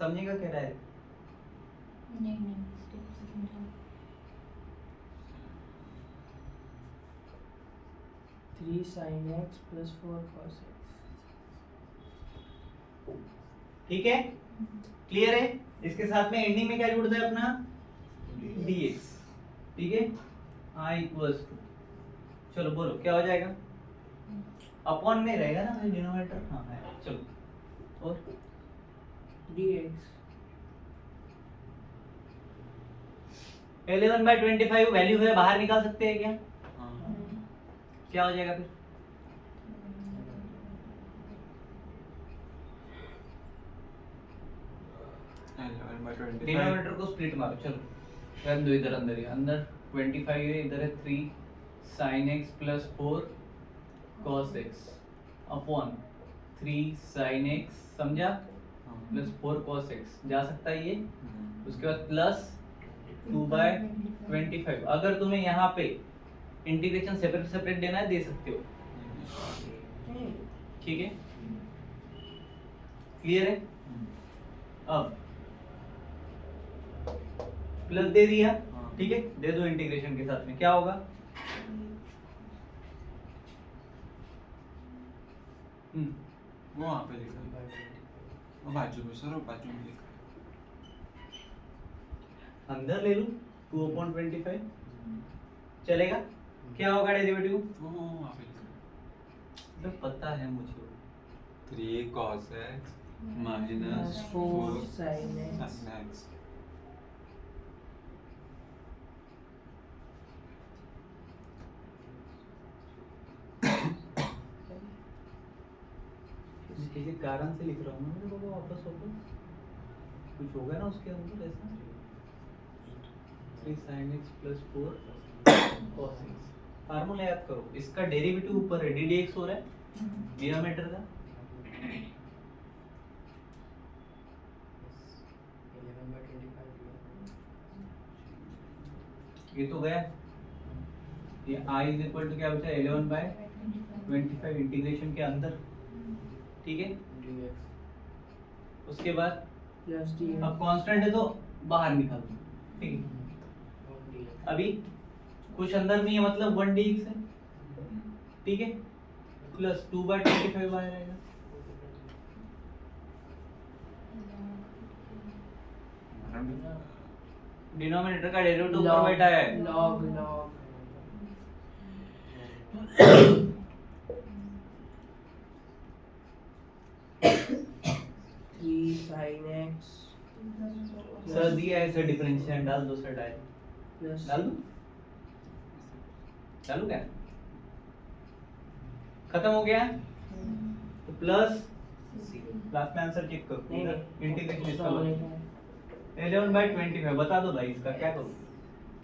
[SPEAKER 1] समझेगा क्या डायरेक्ट?
[SPEAKER 5] नहीं स्टेप से समझाओ।
[SPEAKER 3] 3 sin x plus 4 cos x।
[SPEAKER 1] ठीक है, क्लियर है? इसके साथ में एंडिंग में क्या जुड़ता है अपना? dx। ठीक है, i इक्वल्स टू, चलो बोलो क्या हो जाएगा? अपॉन में रहेगा ना भाई डिनोमिनेटर, हाँ है, चलो और
[SPEAKER 3] dx
[SPEAKER 1] 11/25 वैल्यू है, बाहर निकाल सकते हैं क्या?
[SPEAKER 2] हाँ।
[SPEAKER 1] क्या हो जाएगा फिर? डिनोमिनेटर को स्प्लिट मारो, चलो रन दो, इधर अंदर ही, अंदर 25 है, इधर है 3 sin x plus 4 cos x upon 3 sin x, समझा, प्लस 4 cos x, जा सकता है ये। उसके बाद प्लस 2/25। अगर तुम्हें यहाँ पे इंटीग्रेशन सेपरेट सेपरेट देना है दे सकते हो, ठीक है, क्लियर है? अब प्लस दे दिया, ठीक है, दे दो इंटीग्रेशन के साथ में, क्या होगा?
[SPEAKER 2] वो वहाँ पे लिखा है, वो बाजू में सर, वो बाजू में लिखा
[SPEAKER 1] अंदर ले लूं 2/25 चलेगा? क्या होगा डेरिवेटिव?
[SPEAKER 2] है, वो वहाँ पे लिखा है।
[SPEAKER 1] तो पता है मुझे।
[SPEAKER 2] 3 cos x minus
[SPEAKER 3] 4
[SPEAKER 2] 4
[SPEAKER 3] sin x।
[SPEAKER 2] sin x।
[SPEAKER 1] किसी कारण से लिख रहा हूँ ना बाबा, वापस कुछ होगा ना उसके अंदर ऐसा। 3 sin x plus 4 cos x, formula याद करो, इसका डेरिवेटिव ऊपर है, ddx हो रहा है डिनोमिनेटर का, ये तो गया, ये i इज इक्वल टू क्या बचा? 11/25 इंटीग्रेशन के अंदर, ठीक है। उसके बाद
[SPEAKER 3] प्लस dx
[SPEAKER 1] अब कांस्टेंट है तो बाहर निकाल दो, ठीक है। अभी कुछ अंदर नहीं है, मतलब 1dx है, ठीक है, प्लस 2/25 बाहर आएगा। डिनोमिनेटर का डेरिवेटिव ऊपर बैठा है,
[SPEAKER 3] log 3 sin x
[SPEAKER 1] सर दिया है सर, डिफरेंशिएशन डाल दो सर,
[SPEAKER 3] प्लस
[SPEAKER 1] डाल दूं, चालू क्या? खत्म हो गया, तो प्लस लास्ट में आंसर चेक करो,
[SPEAKER 3] नहीं,
[SPEAKER 1] इंटीग्रेशन इसका
[SPEAKER 3] सॉल्व नहीं
[SPEAKER 1] बचा।
[SPEAKER 3] है।
[SPEAKER 1] 11/25 बता दो भाई, इसका क्या करूं?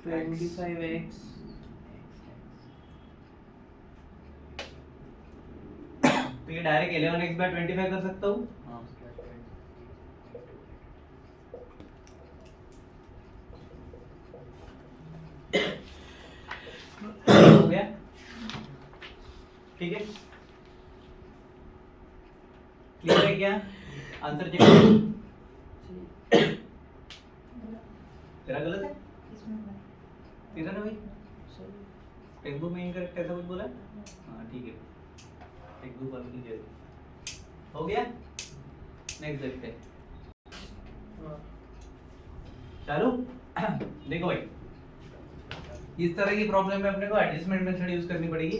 [SPEAKER 3] 25x
[SPEAKER 1] तो ये डायरेक्ट 11x/25 कर सकता हूँ,
[SPEAKER 2] हाँ।
[SPEAKER 1] हो गया, ठीक है, क्लियर है क्या? आंसर चेक करो, तेरा गलत है, तेरा ना भाई, टेक्स्ट बुक में इनकरेक्ट ऐसा कुछ बोला? हाँ ठीक है, टेक्स्ट बुक वाली कीजिए, हो गया, नेक्स्ट देखते हैं, चालू। देखो भाई, इस तरह की प्रॉब्लम में अपने को एडजस्टमेंट मेथड यूज करनी पड़ेगी,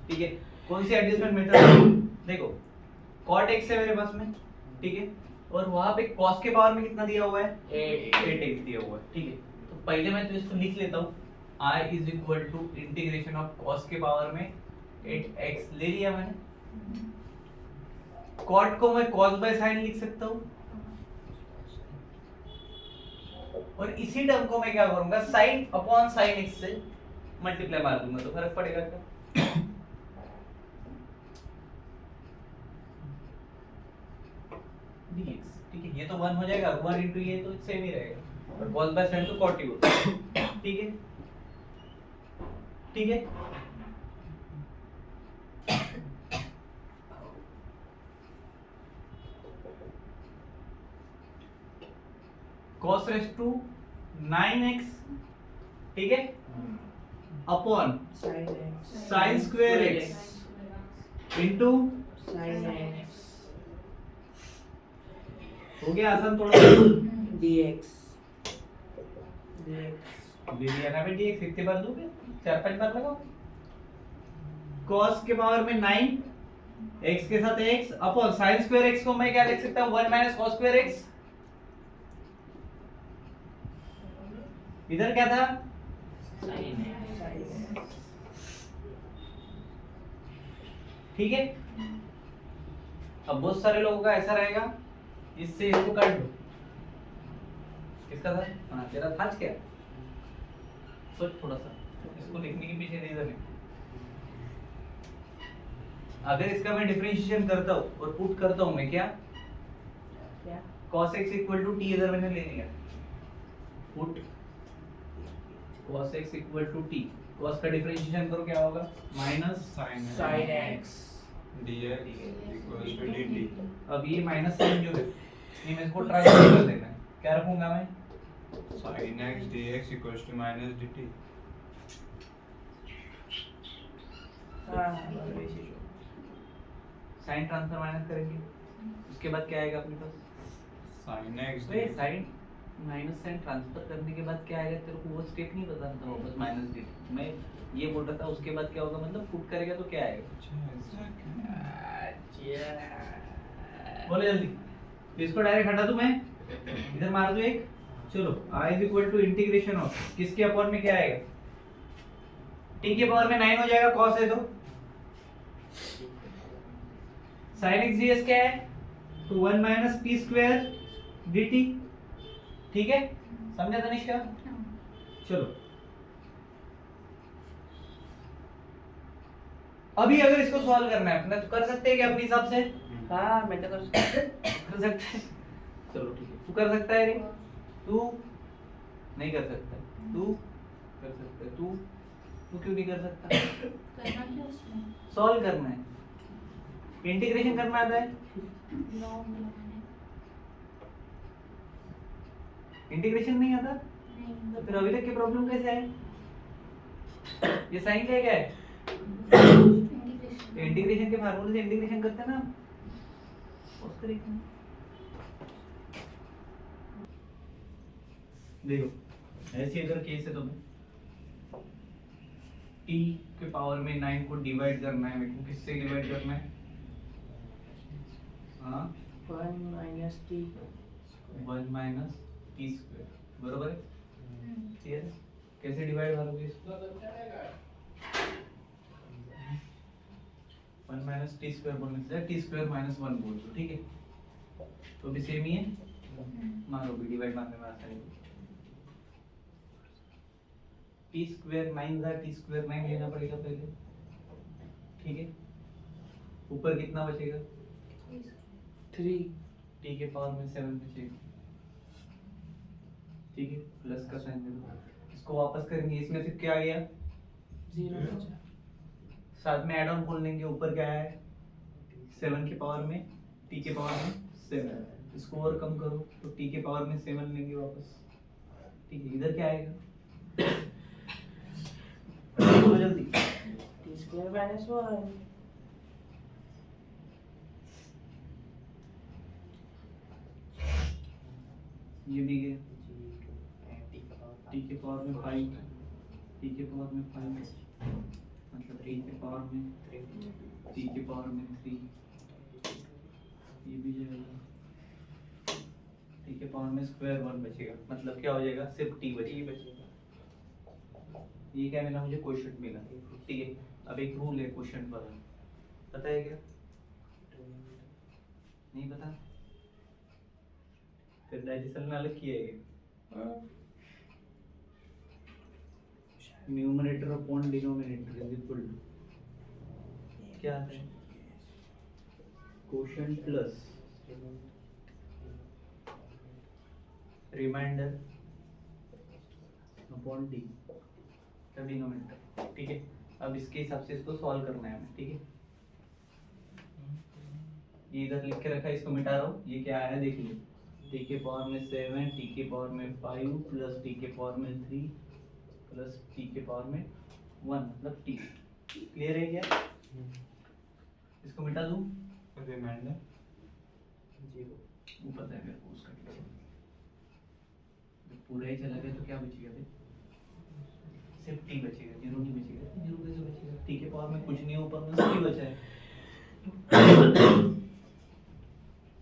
[SPEAKER 1] ठीक है। कौन सी एडजस्टमेंट मेथड? देखो cot x है मेरे पास में, ठीक है, और वहां पे cos के पावर में कितना दिया हुआ है? 8x दिया हुआ है, ठीक है। तो पहले मैं तो इसको लिख लेता हूँ, i is equal to integration of cos के पावर में 8x ले लिया मैंने। cot को मैं cos बाय sin लिख सकता हूँ, और इसी टर्म को मैं क्या करूंगा? sin अपॉन sin x से मल्टीप्लाई मार दूंगा, तो फर्क पड़ेगा क्या? dx, ठीक है, ये तो 1 हो जाएगा, 1 into ये तो सेम ही रहेगा, और cos बाय sin तो 40 होता है, ठीक है, ठीक है। cos रेस टू 9x, ठीक है, upon
[SPEAKER 3] Sin x.
[SPEAKER 1] sin square x into
[SPEAKER 3] Sin x.
[SPEAKER 1] हो गया आसान थोड़ा
[SPEAKER 3] dx. dx.
[SPEAKER 1] दे दिया ना बेटी, एक कितने बार दोगे, 4-5 बार लगाओ। cos के पावर में 9 x के साथ x upon sin square x को मैं क्या लिख सकता हूँ 1 माइनस cos स्क्वायर x। इधर क्या था
[SPEAKER 3] Sin x.
[SPEAKER 1] ठीक है। अब बहुत सारे लोगों का ऐसा रहेगा, इससे इसको काट दो, किसका था, हाँ तेरा था क्या, सोच थोड़ा सा, इसको लिखने के पीछे रीजन है। अगर इसका मैं डिफरेंशिएशन करता हूँ और पुट करता हूँ मैं क्या,
[SPEAKER 3] क्या?
[SPEAKER 1] cos x equal to t, अगर मैंने ले लिया put cos x equal to t, cos का डिफरेंशिएशन करो क्या होगा, minus
[SPEAKER 2] sin
[SPEAKER 3] Sin x.
[SPEAKER 2] dx equals to dt.
[SPEAKER 1] अब ये माइनस साइन जो है ये मैं इसको ट्रांसफर कर देना है, क्या रखूंगा मैं,
[SPEAKER 2] sin x dx equals to minus dt.
[SPEAKER 3] हाँ, बराबर इसी जो.
[SPEAKER 1] साइन ट्रांसफर माइनस करेंगे, उसके बाद क्या आएगा अपने पास,
[SPEAKER 2] sin x
[SPEAKER 1] तो ये
[SPEAKER 2] dx.
[SPEAKER 1] Sine minus sine transfer करने के बाद क्या आएगा, तेरे को वो स्टेप नहीं पता था वापस माइनस डी, मैं ये बोल रहा था उसके बाद क्या होगा, मतलब पुट करेगा तो क्या आएगा,
[SPEAKER 2] अच्छा,
[SPEAKER 1] बोले जल्दी। तो इसको डायरेक्ट हटा दूं मैं, इधर मार दूं एक, चलो i is equal to integration of किसके अपॉन में क्या आएगा, t के पावर में 9 हो जाएगा, cos है तो sin x ds क्या है, तो 1 माइनस p स्क्वायर dt, ठीक है, समझा तनिष्का, चलो। अभी अगर इसको सॉल्व करना है अपना तो कर सकते हैं क्या अपने हिसाब से,
[SPEAKER 3] हाँ, मैं तो कर
[SPEAKER 1] कर सकते हैं, चलो ठीक है, तू कर सकता है रे, तू नहीं कर सकता, तू कर सकता है, तू क्यों नहीं कर सकता,
[SPEAKER 5] करना क्या उसमें,
[SPEAKER 1] सॉल्व करना है, इंटीग्रेशन करना आता है,
[SPEAKER 5] लॉग लगाना
[SPEAKER 1] इंटीग्रेशन नहीं आता,
[SPEAKER 5] है,
[SPEAKER 1] तो
[SPEAKER 5] नहीं
[SPEAKER 1] फिर अभी तक की प्रॉब्लम कैसे है, ये साइन क्या है,
[SPEAKER 5] इंटीग्रेशन,
[SPEAKER 1] इंटीग्रेशन के फार्मूले से इंटीग्रेशन करते हैं ना उस तरीके में। देखो ऐसी अगर केस है तो t के पावर में 9 को डिवाइड करना है, मेरे को किससे डिवाइड करना है, हाँ
[SPEAKER 3] 1 minus t.
[SPEAKER 1] 1 minus T square, बरोबर है, क्लियर है, कैसे डिवाइड करोगे इसको, 1 माइनस टी स्क्वायर बोलने से टी स्क्वायर माइनस 1 बोल दो, ठीक है, तो भी सेम ही है, मारो भी डिवाइड मारने में आसानी है, टी स्क्वायर 9 था, टी स्क्वायर 9 लेना पड़ेगा पहले, ठीक है, ऊपर कितना बचेगा,
[SPEAKER 3] 3.
[SPEAKER 1] टी के पावर में 7 बचेगा, ठीक है, प्लस का साइन दे दो, इसको वापस करेंगे, इसमें से क्या आ गया,
[SPEAKER 3] 0 बचा.
[SPEAKER 1] साथ में ऐड ऑन खोल लेंगे, ऊपर क्या है 7 के पावर में t के पावर में 7, इसको और कम करो तो t के पावर में 7 लेंगे वापस, ठीक है, इधर क्या आएगा, बोलो जल्दी,
[SPEAKER 3] t square minus 1.
[SPEAKER 1] ये भी गया t के पावर में 5, t के पावर में 5 मतलब 3 के पावर में 3, t के पावर में 3, ये भी जाएगा, t के पावर में स्क्वायर 1 बचेगा, मतलब क्या हो जाएगा, सिर्फ t बचेगा, ये क्या मिला मुझे, क्वोशिएंट मिला, ठीक है। अब एक रूल है क्वोशिएंट वाला, पता है क्या, नहीं पता, फिर डाइजेशन में अलग किया है, numerator upon denominator is equal to क्या है, quotient plus remainder upon D का डिनोमिनेटर, ठीक है। अब इसके हिसाब से इसको सॉल्व करना है हमें, ठीक है, ये इधर लिख के रखा है, इसको मिटा रहा हूँ, ये क्या आया देख लो, टी के पावर में 7 टी के पावर में 5 प्लस टी के पावर में 3 प्लस टी के पावर में 1 मतलब टी। क्लियर है क्या? इसको मिटा दूं?
[SPEAKER 2] रिमाइंडर
[SPEAKER 1] वो पता है मेरे को उसका क्या है। जब पूरा ही चला गया तो क्या बचेगा फिर? सिर्फ टी बचेगा, जीरो नहीं बचेगा। जीरो कैसे बचेगा? टी के पावर में कुछ नहीं, ऊपर में टी बचा है।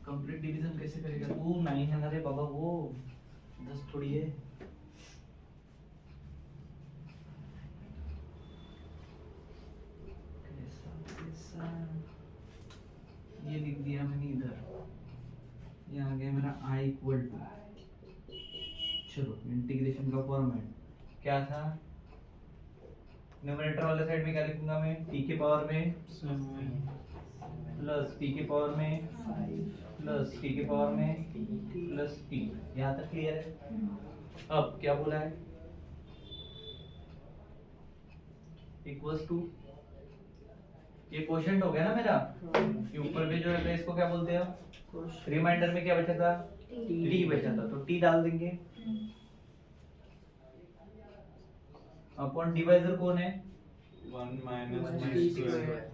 [SPEAKER 1] कंप्लीट डिवीजन कैसे करेगा तू? 9 है ना रे बाबा, वो 10 थोड़ी है। कैसा ये लिख दिया मैंने इधर, ये आ गया मेरा i इक्वल टू, चलो इंटीग्रेशन का फॉर्मेट क्या था? न्यूमरेटर वाले साइड में क्या लिखूंगा मैं? t के पावर में प्लस t के पावर में
[SPEAKER 3] 5
[SPEAKER 1] प्लस t के पावर में प्लस t। यहाँ तक क्लियर है? अब क्या बोला है? इक्वल्स टू, ये क्वोशंट हो गया ना मेरा। ये ऊपर पे जो है इसको क्या बोलते हैं? रिमाइंडर में क्या बचा था? t बचा था, तो t डाल देंगे। अपॉन डिवाइजर कौन है?
[SPEAKER 2] 1 minus
[SPEAKER 3] t
[SPEAKER 2] t
[SPEAKER 3] square।
[SPEAKER 2] Square.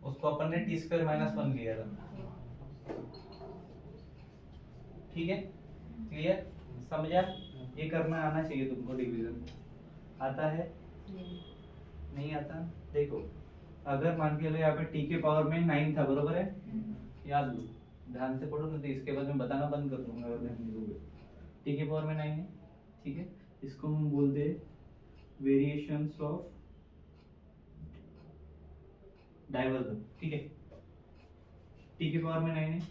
[SPEAKER 1] उसको अपन ने टी स्क्वायर माइनस 1 लिया था। ठीक है, क्लियर? समझा? ये करना आना चाहिए तुमको। डिवीजन आता है? नहीं आता? देखो, अगर मान के लो यहाँ पे टी के पावर में 9 था, बरोबर है? याद लो, ध्यान से पढ़ो, नहीं तो इसके बाद मैं बताना बंद कर दूंगा अगर ध्यान नहीं दोगे। टी के पावर में 9 है, ठीक है? इसको हम बोलते हैं वेरिएशंस ऑफ डाइवर्जन, ठीक है? टी के पावर में 9 है,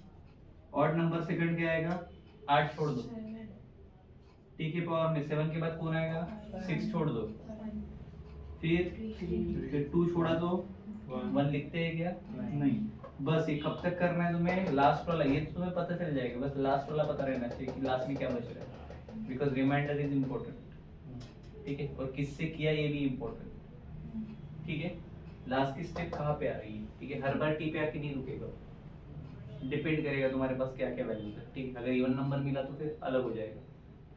[SPEAKER 1] ऑड नंबर सेकंड क्या आएगा? 8 छोड़ दो। टी के पावर में 7 के बाद कौन आएगा? 6 छोड़ दो। फिर 2 छोड़ा तो 1 लिखते हैं क्या? नहीं। बस ये कब तक करना है तुम्हें? लास्ट वाला, ये तो तुम्हें पता चल जाएगा, बस लास्ट वाला पता रहना चाहिए कि लास्ट में क्या बच रहा है, बिकॉज रिमाइंडर इज इम्पोर्टेंट। ठीक है, और किससे किया ये भी इम्पोर्टेंट। ठीक है, लास्ट की स्टेप कहाँ पे आ रही है? ठीक है, हर बार टी पे आके नहीं रुकेगा, डिपेंड करेगा तुम्हारे पास क्या क्या वैल्यूज है। ठीक है, अगर इवन नंबर मिला तो फिर अलग हो जाएगा,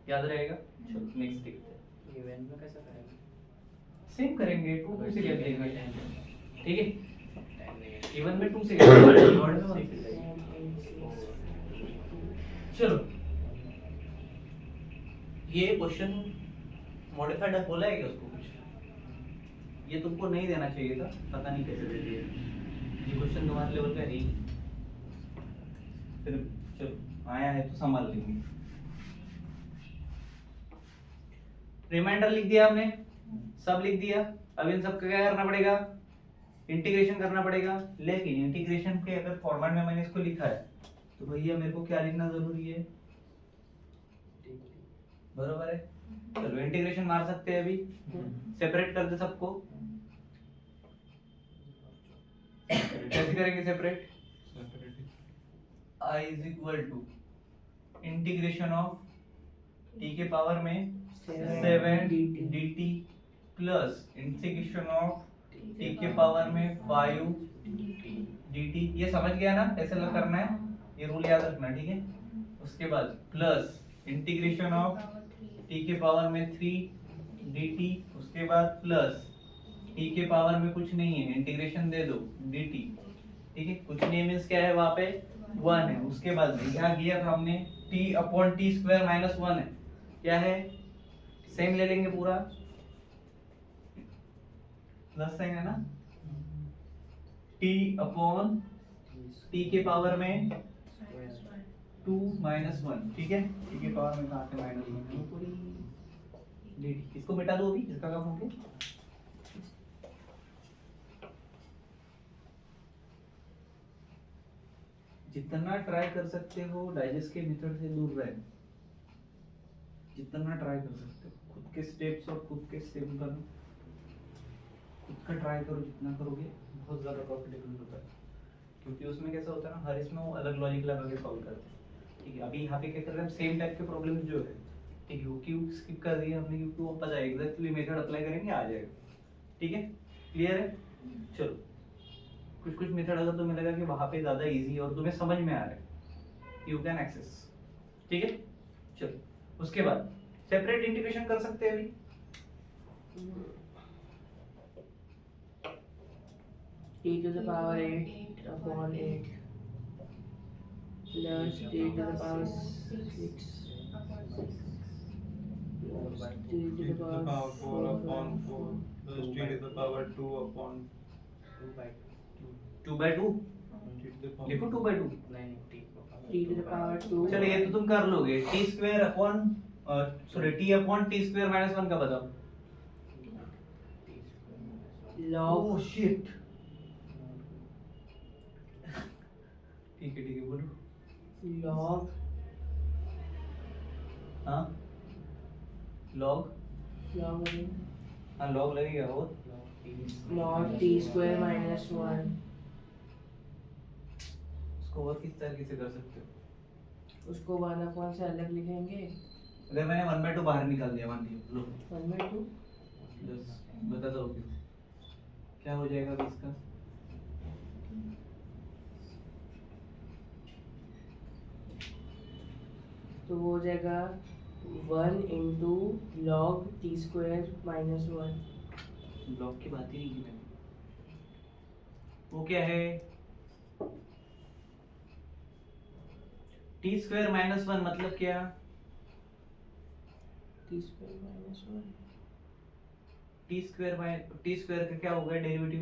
[SPEAKER 1] याद रहेगा। चलो नेक्स्ट देखते हैं।
[SPEAKER 3] इवेंट में कैसा करेंगे?
[SPEAKER 1] सेम करेंगे, 2 से क्या करेंगे? ठीक है, इवन में 2 से क्या करेंगे? ऑड में 1 से करेंगे। चलो, ये क्वेश्चन मॉडिफाइड बोला है क्या उसको कुछ? ये तुमको नहीं देना चाहिए था, पता नहीं कैसे दे दिया। ये क्वेश्चन तुम्हारे लेवल का नहीं, फिर चलो आया है तो संभाल लेंगे। रिमाइंडर लिख दिया हमने, सब लिख दिया। अब इन सब का क्या करना पड़ेगा? इंटीग्रेशन करना पड़ेगा। लेकिन इंटीग्रेशन के अगर फॉर्मेट में मैंने इसको लिखा है तो भैया मेरे को क्या लिखना जरूरी है? बरोबर है। चलो इंटीग्रेशन मार सकते हैं अभी, सेपरेट कर दे सबको। कैसे करेंगे separate? I is equal to integration of t के पावर में 7 dt plus integration of t के पावर में 5 dt। ये समझ गया ना कैसे करना है? ये रूल याद रखना, ठीक है? उसके बाद प्लस इंटीग्रेशन ऑफ t के पावर में 3 dt, उसके बाद प्लस t के पावर में कुछ नहीं है, इंटीग्रेशन दे दो dt। ठीक है, कुछ नहीं मींस क्या है वहां पे? 1 है। उसके बाद क्या किया था हमने? t upon t square minus 1 है, क्या है? सेम ले लेंगे पूरा, प्लस साइन है ना, t अपॉन t के पावर में 2 माइनस 1। ठीक है, t के पावर में कहाँ से माइनस 1 पूरी dt। इसको मिटा दो अभी, इसका काम हो गया। जितना ट्राई कर सकते हो डाइजेस्ट के मेथड से दूर रहे, जितना ट्राई कर सकते हो। खुद के स्टेप्स और खुद के स्टेप करना, खुद का ट्राई करो, जितना करोगे बहुत ज़्यादा प्रॉफिटेबल होता है। क्योंकि उसमें कैसा होता है ना, हर इसमें वो अलग लॉजिक लगा के सॉल्व करते हैं। ठीक है, अभी यहाँ पे क्या कर रहे हैं? सेम टाइप के प्रॉब्लम जो है, ठीक है, वो क्यों स्किप कर दिया हमने? क्योंकि वो पता है एग्जैक्टली मेथड अप्लाई करेंगे आ जाएगा। ठीक है, क्लियर है? चलो, कुछ कुछ मेथड अगर तुम्हें लगा कि वहाँ पे ज़्यादा इजी और तुम्हें समझ में आ रहा है, यू कैन एक्सेस। ठीक है, चलो उसके बाद सेपरेट इंटीग्रेशन कर सकते हैं अभी।
[SPEAKER 3] t to the power 8 upon 8 plus t to the power 6 plus t to the power 4 upon 4
[SPEAKER 2] plus t to the power 2 upon
[SPEAKER 1] 2 by 2
[SPEAKER 2] t to the power
[SPEAKER 1] लिखो 2 by 2।
[SPEAKER 3] t to the power 2
[SPEAKER 1] चलो ये तो तुम कर लोगे, T square upon sorry T upon T square minus 1 का बताओ।
[SPEAKER 3] log
[SPEAKER 1] ओह शिट, ठीक है बोलो।
[SPEAKER 3] log
[SPEAKER 1] हाँ log,
[SPEAKER 3] log
[SPEAKER 1] हाँ log लगेगा। और
[SPEAKER 3] mod t square minus 1
[SPEAKER 1] इसको और किस तरीके से कर सकते हो?
[SPEAKER 3] उसको 1 upon से अलग लिखेंगे
[SPEAKER 1] अगर मैंने 1 by 2 बाहर निकाल दिया, मान लिया, लो
[SPEAKER 3] 1 by 2
[SPEAKER 1] बस बता दो क्या हो जाएगा अभी इसका।
[SPEAKER 3] तो वो हो जाएगा 1 into log t square minus 1
[SPEAKER 1] block की बात ही नहीं की मैंने। वो क्या है, टी स्क्वायर माइनस 1 मतलब क्या?
[SPEAKER 3] t square minus 1
[SPEAKER 1] T square का क्या हो गया डेरिवेटिव?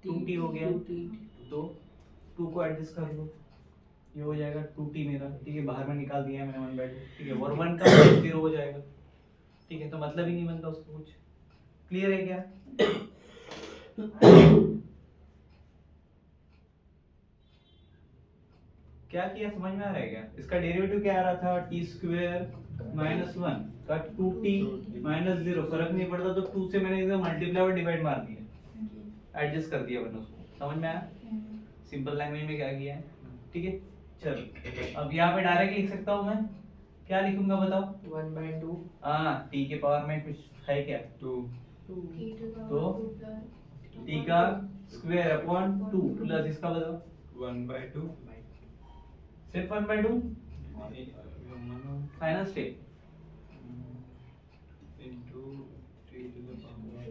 [SPEAKER 1] 2t हो गया,
[SPEAKER 3] 2t
[SPEAKER 1] तो 2 को एडजस्ट कर लो, ये हो जाएगा 2t मेरा, ठीक है, बाहर में निकाल दिया है मैंने 1 by 2, ठीक है, और 1 का 0 हो जाएगा, ठीक है, तो मतलब ही नहीं बनता उसको कुछ। क्लियर है क्या? क्या किया समझ में आ रहा है क्या? इसका डेरिवेटिव क्या आ रहा था? टी स्क्वायर माइनस 1 का 2t माइनस 0, फर्क नहीं पड़ता, तो 2 से मैंने इधर मल्टीप्लाई और डिवाइड मार दिया, एडजस्ट कर दिया मैंने उसको। समझ में आया? सिंपल लैंग्वेज में क्या किया है, ठीक है। चलो अब यहाँ पे डायरेक्ट लिख सकता हूँ मैं, क्या लिखूंगा बताओ?
[SPEAKER 3] 1 by 2
[SPEAKER 1] हाँ, t के पावर में कुछ है क्या?
[SPEAKER 2] 2
[SPEAKER 1] तो t का स्क्वायर अपॉन 2 प्लस इसका बताओ
[SPEAKER 2] 1 by 2
[SPEAKER 1] सिर्फ 1 by 2 final step
[SPEAKER 2] into t to the power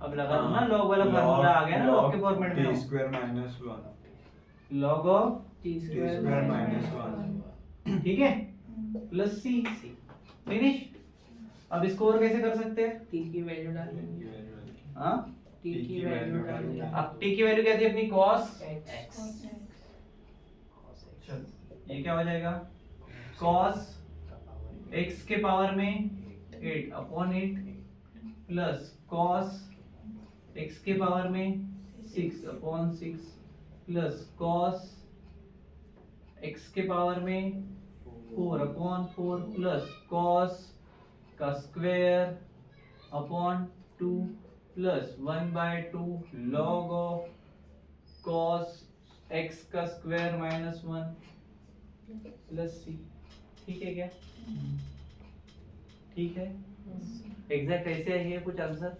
[SPEAKER 1] अब लगा दो ना, log वाला फार्मूला आ गया ना log के फॉर्मेट में।
[SPEAKER 2] t square minus 1
[SPEAKER 1] log of
[SPEAKER 3] t
[SPEAKER 2] t
[SPEAKER 3] square
[SPEAKER 2] square
[SPEAKER 3] minus
[SPEAKER 2] minus 1
[SPEAKER 1] ठीक है प्लस c, फिनिश। अब इसको और कैसे कर सकते हैं?
[SPEAKER 3] t की वैल्यू डालेंगे
[SPEAKER 1] हाँ,
[SPEAKER 3] t की वैल्यू डालेंगे
[SPEAKER 1] अब t की वैल्यू क्या थी अपनी? cos
[SPEAKER 3] x
[SPEAKER 1] चलो ये क्या हो जाएगा? cos x के पावर में 8 अपॉन 8 प्लस cos x के पावर में 6 अपॉन 6 प्लस cos x के पावर में 4 अपॉन 4 प्लस cos का square upon 2 plus 1 by 2 log of cos x का स्क्वायर माइनस 1 प्लस c। ठीक है क्या? ठीक है, एग्जैक्ट ऐसे है ये कुछ आंसर।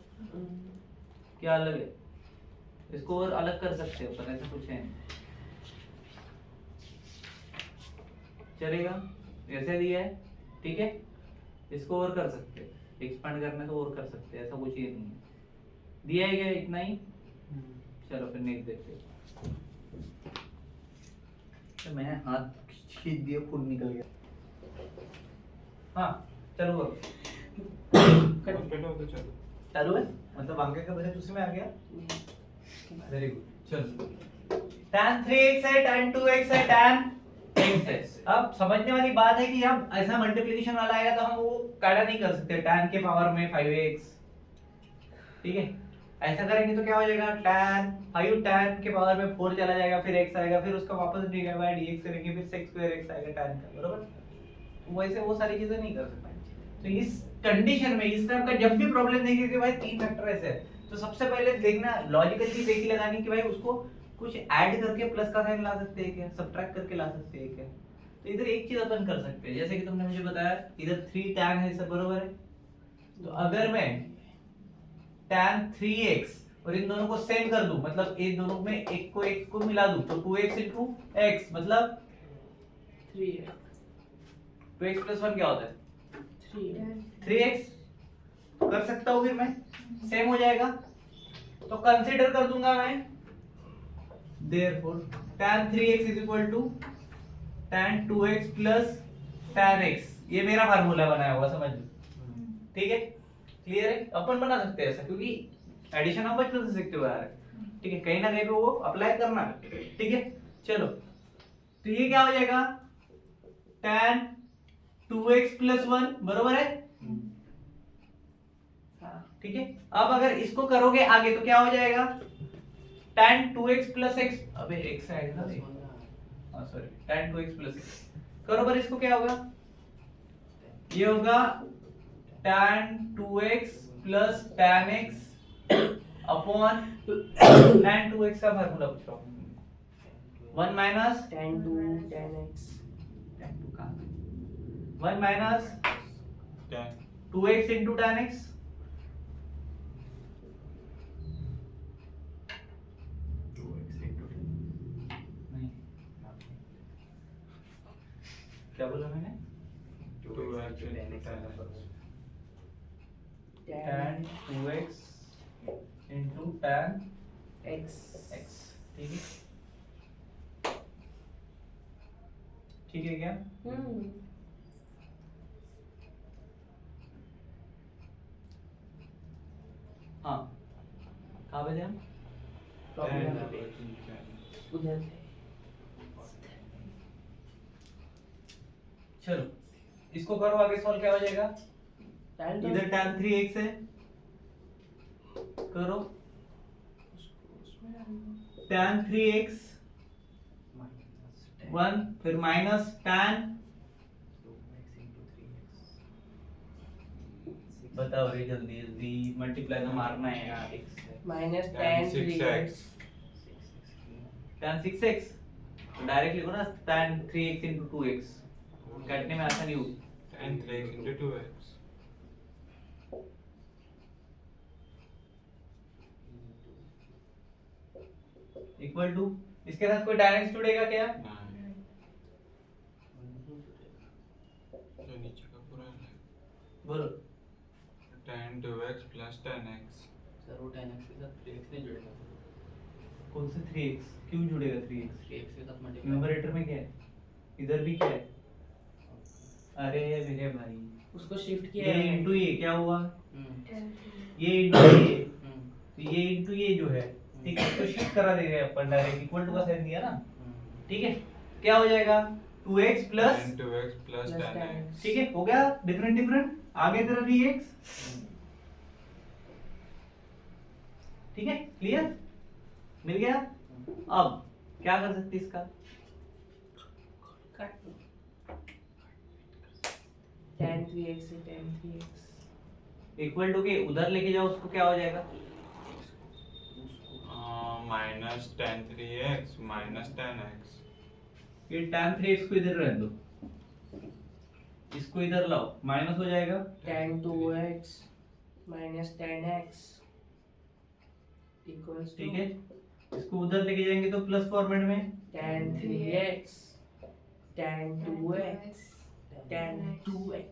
[SPEAKER 1] क्या अलग है? इसको और अलग कर सकते हो, पर ऐसा कुछ है चलेगा, ऐसे दिया है, ठीक है, इसको और कर सकते हो, एक्सपांड करना तो और कर सकते हैं, ऐसा कुछ ये नहीं है। दिया है क्या? इतना ही। चलो फिर नेक्स्ट देखते हैं। तो मैंने हाथ खींच दिया, खून निकल गया। हाँ चलो करो।
[SPEAKER 2] कंप्लीट हो तो चलो
[SPEAKER 1] चालू है, मतलब आगे का बजट उसी में आ गया। वेरी गुड, चलो tan 3x है, tan 2x है, tan x है। अब समझने वाली बात है कि अब ऐसा मल्टीप्लिकेशन वाला आएगा तो हम वो कायदा नहीं कर सकते tan के पावर में 5x, ठीक है। ऐसा करेंगे तो क्या हो जाएगा? tan 5 tan के पावर में 4 चला जाएगा, फिर x आएगा, फिर उसका वापस dx करेंगे, फिर sec स्क्वायर x आएगा tan का, बरोबर। तो वैसे वो सारी चीजें नहीं कर सकते। तो इस कंडीशन में इस टाइप का जब भी प्रॉब्लम देखिए कि भाई 3 फैक्टर ऐसे है, तो सबसे पहले देखना लॉजिकल चीज एक ही लगानी कि भाई उसको कुछ ऐड करके प्लस का साइन ला सकते हैं क्या, सब्ट्रैक्ट करके ला सकते हैं क्या। तो इधर एक चीज अपन कर सकते हैं, जैसे कि तुमने मुझे बताया इधर 3 tan है, सब बरोबर है। तो अगर मैं tan 3x और इन दोनों को सेम कर दूं, मतलब इन दोनों में एक को मिला दूं, तो 2x into x मतलब
[SPEAKER 3] 3x
[SPEAKER 1] 2x plus 1 क्या होता है?
[SPEAKER 3] 3x
[SPEAKER 1] 3x कर सकता हूँ फिर मैं, सेम हो जाएगा। तो कंसीडर कर दूंगा मैं, therefore tan 3x is equal to tan 2x plus tan x, ये मेरा फार्मूला बनाया हुआ, समझ लो, ठीक है, क्लियर है। अपन बना सकते हैं ऐसा, क्योंकि एडिशन आप बचपन से सीखते हुए आ रहे हैं, ठीक है, कहीं ना कहीं पे वो अप्लाई करना है, ठीक है। चलो, तो ये क्या हो जाएगा, tan 2x plus 1 बरोबर है, ठीक है। अब अगर इसको करोगे आगे तो क्या हो जाएगा, tan 2x plus x, अबे x आएगा ना, हां sorry, tan 2x plus x करो, पर इसको क्या होगा, ये होगा tan 2x plus tan x upon tan 2x का फार्मूला पूछ रहा हूं, 1 minus
[SPEAKER 3] tan 2 tan x
[SPEAKER 1] 1 minus
[SPEAKER 2] tan
[SPEAKER 1] 2x into tan x, नहीं, क्या बोला मैंने,
[SPEAKER 2] 2x into tan
[SPEAKER 1] tan 2x into tan
[SPEAKER 3] x
[SPEAKER 1] x, ठीक है, ठीक है क्या, हाँ, कहाँ पे थे हम,
[SPEAKER 3] प्रॉब्लम
[SPEAKER 2] tan
[SPEAKER 3] उधर से
[SPEAKER 1] चलो इसको करो आगे, सॉल्व क्या हो जाएगा,
[SPEAKER 3] tan
[SPEAKER 1] इधर tan 3x है, करो tan 3x 1 फिर माइनस tan, बताओ रे जल्दी जल्दी, मल्टीप्लाई तो मारना है यार, x है
[SPEAKER 3] minus
[SPEAKER 2] tan
[SPEAKER 3] tan
[SPEAKER 2] 6x
[SPEAKER 3] 3x
[SPEAKER 1] tan 6x, तो डायरेक्ट लिखो ना tan 3x into 2x, काटने में आसानी होगी,
[SPEAKER 2] tan 3x into 2x
[SPEAKER 1] equal to, इसके साथ कोई tan x जुड़ेगा क्या,
[SPEAKER 2] नहीं, जो नीचे का पूरा है
[SPEAKER 1] बोलो,
[SPEAKER 2] tan 2x plus tan x
[SPEAKER 6] sir वो 10x के साथ 3x नहीं जुड़ेगा,
[SPEAKER 1] कौन से 3x, क्यों जुड़ेगा 3x,
[SPEAKER 6] 3x के साथ मल्टीप्लाई,
[SPEAKER 1] न्यूमरेटर में क्या है, इधर भी क्या है, अरे मेरे भाई,
[SPEAKER 3] उसको शिफ्ट किया
[SPEAKER 1] ये
[SPEAKER 3] है
[SPEAKER 1] इनटू ये क्या हुआ,
[SPEAKER 6] हम्म
[SPEAKER 1] ये इनटू ये,
[SPEAKER 6] हम्म
[SPEAKER 1] तो ये इनटू ये जो है, ठीक है, तो शिफ्ट करा देंगे अपन, डायरेक्ट इक्वल टू का साइन दिया ना, ठीक है, क्या हो जाएगा 2x plus,
[SPEAKER 2] tan 2x plus
[SPEAKER 3] Plus
[SPEAKER 2] tan
[SPEAKER 3] tan
[SPEAKER 2] x
[SPEAKER 1] ठीक है, हो गया डिफरेंट डिफरेंट, आगे तेरा 3x, ठीक है, क्लियर, मिल गया। अब क्या कर सकते इसका,
[SPEAKER 3] काट दो tan 3x से tan 3x
[SPEAKER 1] इक्वल टू के उधर लेके जाओ उसको, क्या हो जाएगा,
[SPEAKER 2] minus tan 3x minus tan x
[SPEAKER 1] ये tan 3x को इधर रहने दो, इसको इधर लाओ, माइनस हो जाएगा,
[SPEAKER 3] tan 2x minus tan x equals
[SPEAKER 1] ठीक
[SPEAKER 3] to
[SPEAKER 1] है, इसको उधर लेके जाएंगे तो प्लस फॉर्मेट में,
[SPEAKER 3] tan 3x tan 2x tan 2x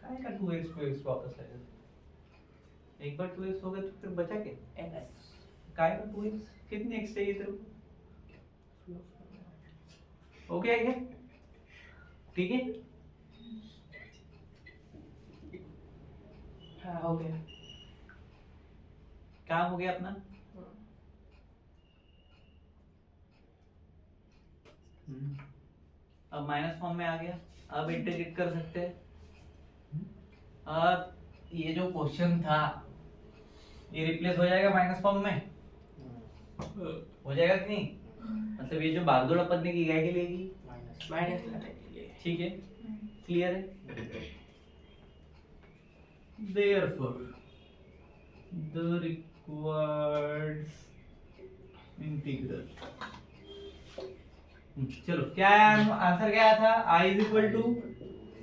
[SPEAKER 1] काय का 2x को x वापस आएगा, एक बार 2x हो गया तो फिर बचा क्या,
[SPEAKER 3] x
[SPEAKER 1] काय का 2x, कितने x चाहिए तेरे को, हो गया क्या, ठीक है,
[SPEAKER 3] हाँ हो गया
[SPEAKER 1] काम हो गया अपना, अब माइनस फॉर्म में आ गया, अब इंटीग्रेट कर सकते हैं, अब ये जो क्वेश्चन था ये रिप्लेस हो जाएगा माइनस फॉर्म में, हो जाएगा कि नहीं, मतलब ये जो भागदौड़ अपन ने की गाय के लिए की,
[SPEAKER 3] माइनस लाने के लिए
[SPEAKER 1] ठीक है, क्लियर है, therefore the required integral, चलो क्या है आंसर, क्या आया था, I is equal to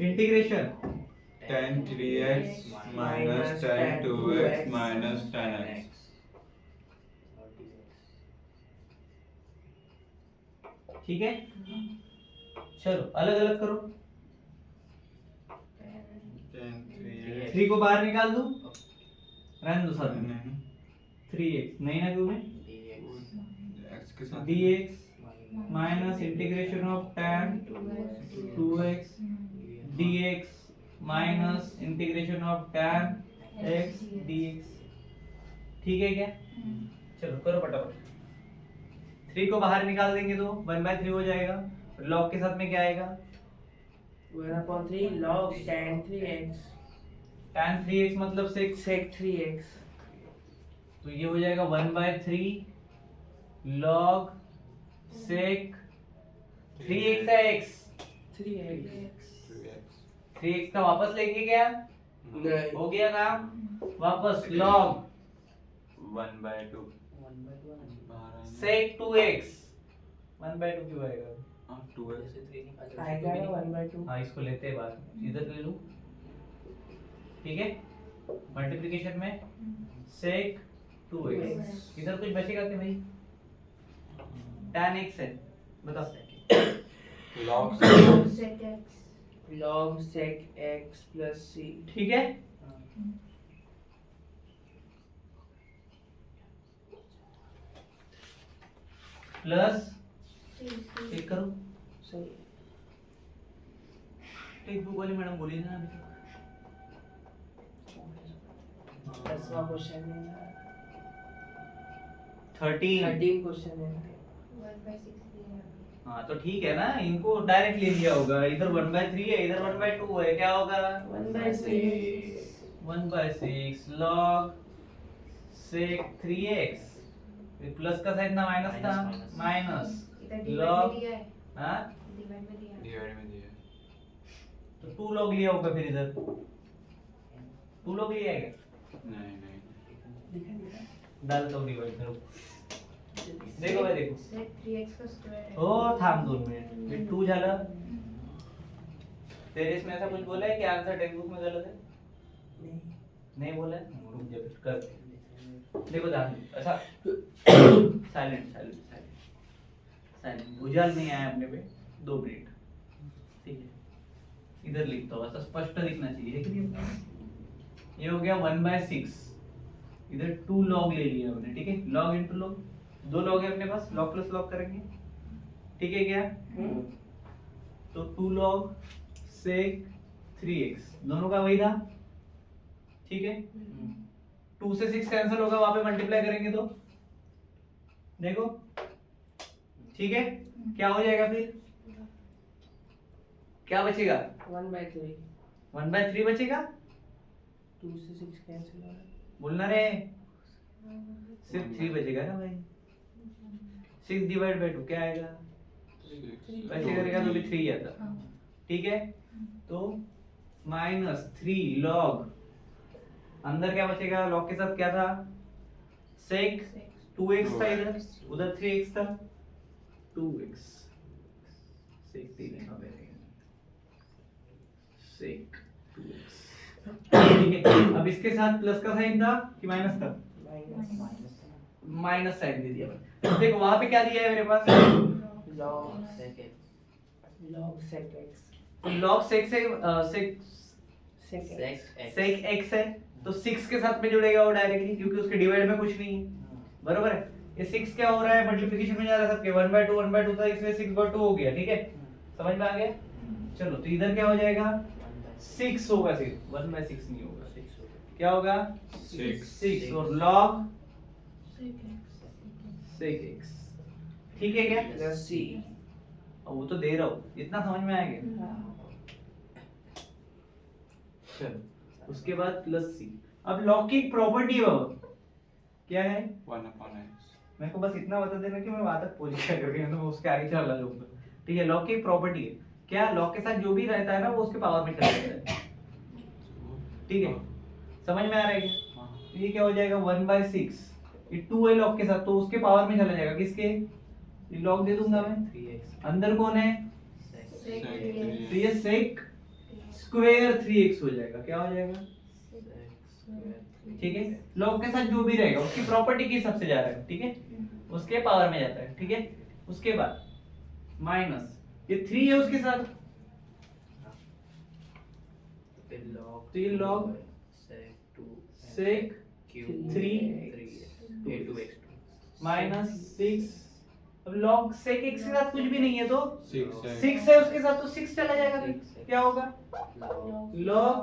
[SPEAKER 1] integration
[SPEAKER 2] tan 3x minus tan 2x minus tan x
[SPEAKER 1] ठीक है, चलो अलग अलग करो। 3 को बाहर निकाल दो, रहने दो साथ में। 3x नहीं ना क्यों में
[SPEAKER 2] एक्स के साथ
[SPEAKER 1] dx minus integration of tan 2x dx minus integration of tan x dx। ठीक है क्या? चलो करो फटाफट। 3 को बाहर निकाल देंगे तो 1/3 हो जाएगा। लॉग के साथ में क्या आएगा?
[SPEAKER 3] 1/3 log tan 3x
[SPEAKER 1] tan 3x मतलब 6,
[SPEAKER 3] sec 3x
[SPEAKER 1] तो ये हो जाएगा 1/3 log sec 3x है x।
[SPEAKER 3] 3x
[SPEAKER 1] 3x का वापस लेके गया,
[SPEAKER 3] नहीं
[SPEAKER 1] हो गया काम वापस। log
[SPEAKER 2] 1/2
[SPEAKER 1] sec 2x 1/2 क्यों आएगा?
[SPEAKER 2] हाँ 2x
[SPEAKER 3] आएगा ना 1/2
[SPEAKER 1] हाँ इसको लेते हैं बाहर, इधर ले लूं, ठीक है। मल्टीप्लिकेशन में sec 2x, इधर कुछ बचेगा कि भाई? tan x है, बताओ।
[SPEAKER 2] log
[SPEAKER 3] log sec x plus c
[SPEAKER 1] ठीक है, प्लस एक करो।
[SPEAKER 3] सही
[SPEAKER 1] टेक्स्ट बुक वाली मैडम बोली ना
[SPEAKER 3] 10वां क्वेश्चन है ना
[SPEAKER 1] 13।
[SPEAKER 3] 13 क्वेश्चन है
[SPEAKER 1] हाँ तो ठीक है ना, इनको डायरेक्ट ले लिया होगा। इधर 1/3 है, इधर 1/2 है, क्या होगा?
[SPEAKER 3] 1/6
[SPEAKER 1] 1/6 log sec 3x, फिर प्लस का साइन था माइनस था, माइनस log हाँ
[SPEAKER 2] डिवाइड में दिया है।
[SPEAKER 1] तो 2 log लिया होगा, फिर इधर 2 log लिया है क्या?
[SPEAKER 2] नहीं नहीं
[SPEAKER 3] दिखा दिखा
[SPEAKER 1] डालता हूँ डिवाइड करो, देखो भाई देखो।
[SPEAKER 5] sec 3x का स्क्वायर
[SPEAKER 1] हो थांब 2 मिनिट, ये 2 झाला। तेरे इसमें ऐसा कुछ बोला है कि आंसर टेक्स्ट बुक में गलत है?
[SPEAKER 3] नहीं
[SPEAKER 1] नहीं बोला है, रुक जा फिर कर। देखो ध्यान दो, ऐसा साइलेंट साइलेंट साइलेंट साइलेंट, भुजाल नहीं आया अपने पे। 2 मिनट, ठीक है। इधर लिखता हूँ, ऐसा स्पष्ट दिखना चाहिए, है कि नहीं? ये हो गया 1/6, इधर 2 log ले लिया हमने, ठीक है। log into log, 2 log है अपने पास, log प्लस log करेंगे, ठीक है क्या? तो 2 log sec 3x दोनों का वही था, ठीक है। 2 से 6 कैंसिल होगा, वहां पे मल्टीप्लाई करेंगे तो देखो, ठीक है। क्या हो जाएगा फिर? क्या बचेगा?
[SPEAKER 3] 1/3
[SPEAKER 1] 1/3 बचेगा।
[SPEAKER 3] 2 से 6 कैंसिल हो रहा है
[SPEAKER 1] बोलना रे, सिर्फ 3 बचेगा ना भाई। 6 डिवाइड बाय 2 क्या आएगा? वैसे करेगा तो भी 3 आता, ठीक है। तो -3 log, अंदर क्या बचेगा? log के साथ क्या था? sec 2x था, इधर उधर 3x था, 2x sec 3 लिखा मैंने, sec 2x, ठीक है। अब इसके साथ प्लस का साइन था कि माइनस था? माइनस साइन दे दिया मैंने। देखो वहां पे क्या दिया है मेरे पास?
[SPEAKER 3] log
[SPEAKER 6] sec
[SPEAKER 3] sec x
[SPEAKER 1] log sec से
[SPEAKER 3] sec x
[SPEAKER 1] sec x है, तो 6 के साथ में जुड़ेगा वो डायरेक्टली, क्योंकि उसके डिवाइड में कुछ नहीं है, बरोबर है। ये 6 क्या हो रहा है? मल्टीप्लिकेशन में जा रहा है सबके, 1/2 था, इसलिए 6/2 हो गया, ठीक है। समझ में आ गया? चलो तो इधर क्या हो जाएगा? 6 होगा, सिर्फ 1/6 नहीं होगा। क्या होगा? 6 और log sec x, ठीक है क्या?
[SPEAKER 3] plus c
[SPEAKER 1] अब वो तो दे रहा हूँ, इतना समझ में आ गया। चलो उसके बाद प्लस सी। अब log की प्रॉपर्टी क्या है?
[SPEAKER 2] 1/x
[SPEAKER 1] मेरे को बस इतना बता देना कि मैं वहां तक पहुंच गया, करके मैं उसके आगे चला जाऊंगा, ठीक है। log की प्रॉपर्टी है क्या? log के साथ जो भी रहता है ना, वो उसके पावर में चला जाता है, ठीक है। समझ में आ रहा है क्या? तो ये क्या हो जाएगा? 1/6, ये 2 है log के साथ, तो उसके पावर में चला जाएगा। किसके? ये log दे दूंगा मैं,
[SPEAKER 6] 3x
[SPEAKER 1] अंदर कौन है?
[SPEAKER 5] sec
[SPEAKER 1] तो ये sec स्क्वायर 3x हो जाएगा। क्या हो जाएगा? ठीक है। log के साथ जो भी रहेगा उसकी प्रॉपर्टी के हिसाब से जा रहा है, ठीक है, उसके पावर में जाता है, ठीक है। उसके बाद माइनस ये 3 है उसके साथ,
[SPEAKER 6] फिर log
[SPEAKER 1] तो ये log
[SPEAKER 6] sec 2
[SPEAKER 1] sec
[SPEAKER 6] q
[SPEAKER 1] 3
[SPEAKER 6] a2x2
[SPEAKER 1] minus 6। अब log sec x के साथ कुछ भी नहीं है तो
[SPEAKER 2] 6
[SPEAKER 1] 6 है उसके साथ, तो 6 चला जाएगा, फिर क्या होगा log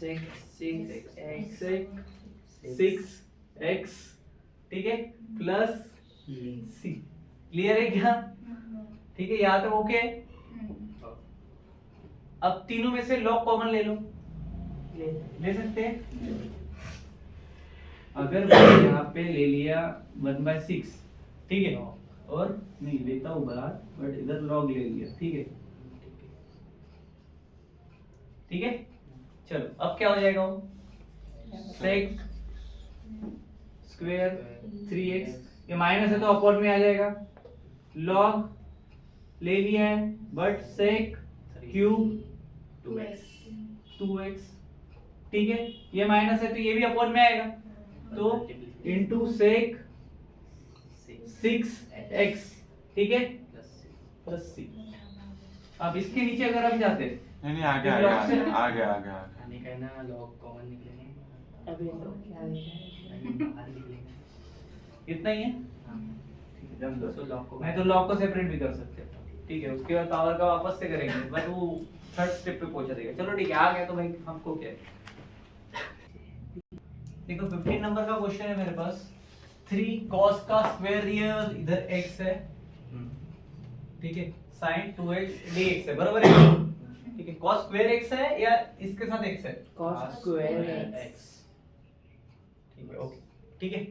[SPEAKER 3] sec 6x
[SPEAKER 1] sec 6x, ठीक है, प्लस c। क्लियर है क्या? ठीक है, यहाँ तक ओके है। अब तीनों में से log कॉमन ले लो, ले सकते हैं। अगर मैंने यहाँ पे ले लिया 1/6, ठीक है, और नहीं लेता हूँ बाहर, बट इधर log ले लिया, ठीक है, ठीक है। चलो अब क्या हो जाएगा वो, sec स्क्वायर 3x, ये माइनस है तो अपॉन में आ जाएगा, log ले लिया है बट sec क्यूब 2x, ठीक है, ये माइनस है तो ये भी अपॉन में आएगा, तो इनटू sec 6x, ठीक है, प्लस c। अब इसके नीचे अगर हम जाते हैं,
[SPEAKER 2] नहीं आगे
[SPEAKER 1] ये
[SPEAKER 2] आगे
[SPEAKER 1] log से-
[SPEAKER 2] आगे आगे आगे
[SPEAKER 6] यानी कहना log कॉमन निकलेंगे,
[SPEAKER 3] अभी तो क्या लिखा है?
[SPEAKER 6] यानी बाहर निकलेंगे।
[SPEAKER 1] इतना ही है।
[SPEAKER 6] हाँ,
[SPEAKER 1] ठीक है, जम दो।
[SPEAKER 6] तो log को
[SPEAKER 1] मैं तो log को सेपरेट भी कर सकते हैं, ठीक है, उसके बाद पावर का वापस से करेंगे, बट वो थर्ड स्टेप पे पहुंचा देगा। चलो ठीक है, आ गया तो भाई हमको क्या है। देखो 15 नंबर का क्वेश्चन है मेरे पास, 3 cos का स्क्वायर दिया है और इधर x है, ठीक है, sin 2x dx है, बराबर है, ठीक है। cos स्क्वायर x है या इसके साथ x है,
[SPEAKER 3] cos square x
[SPEAKER 1] ठीक है, ओके, ठीक है।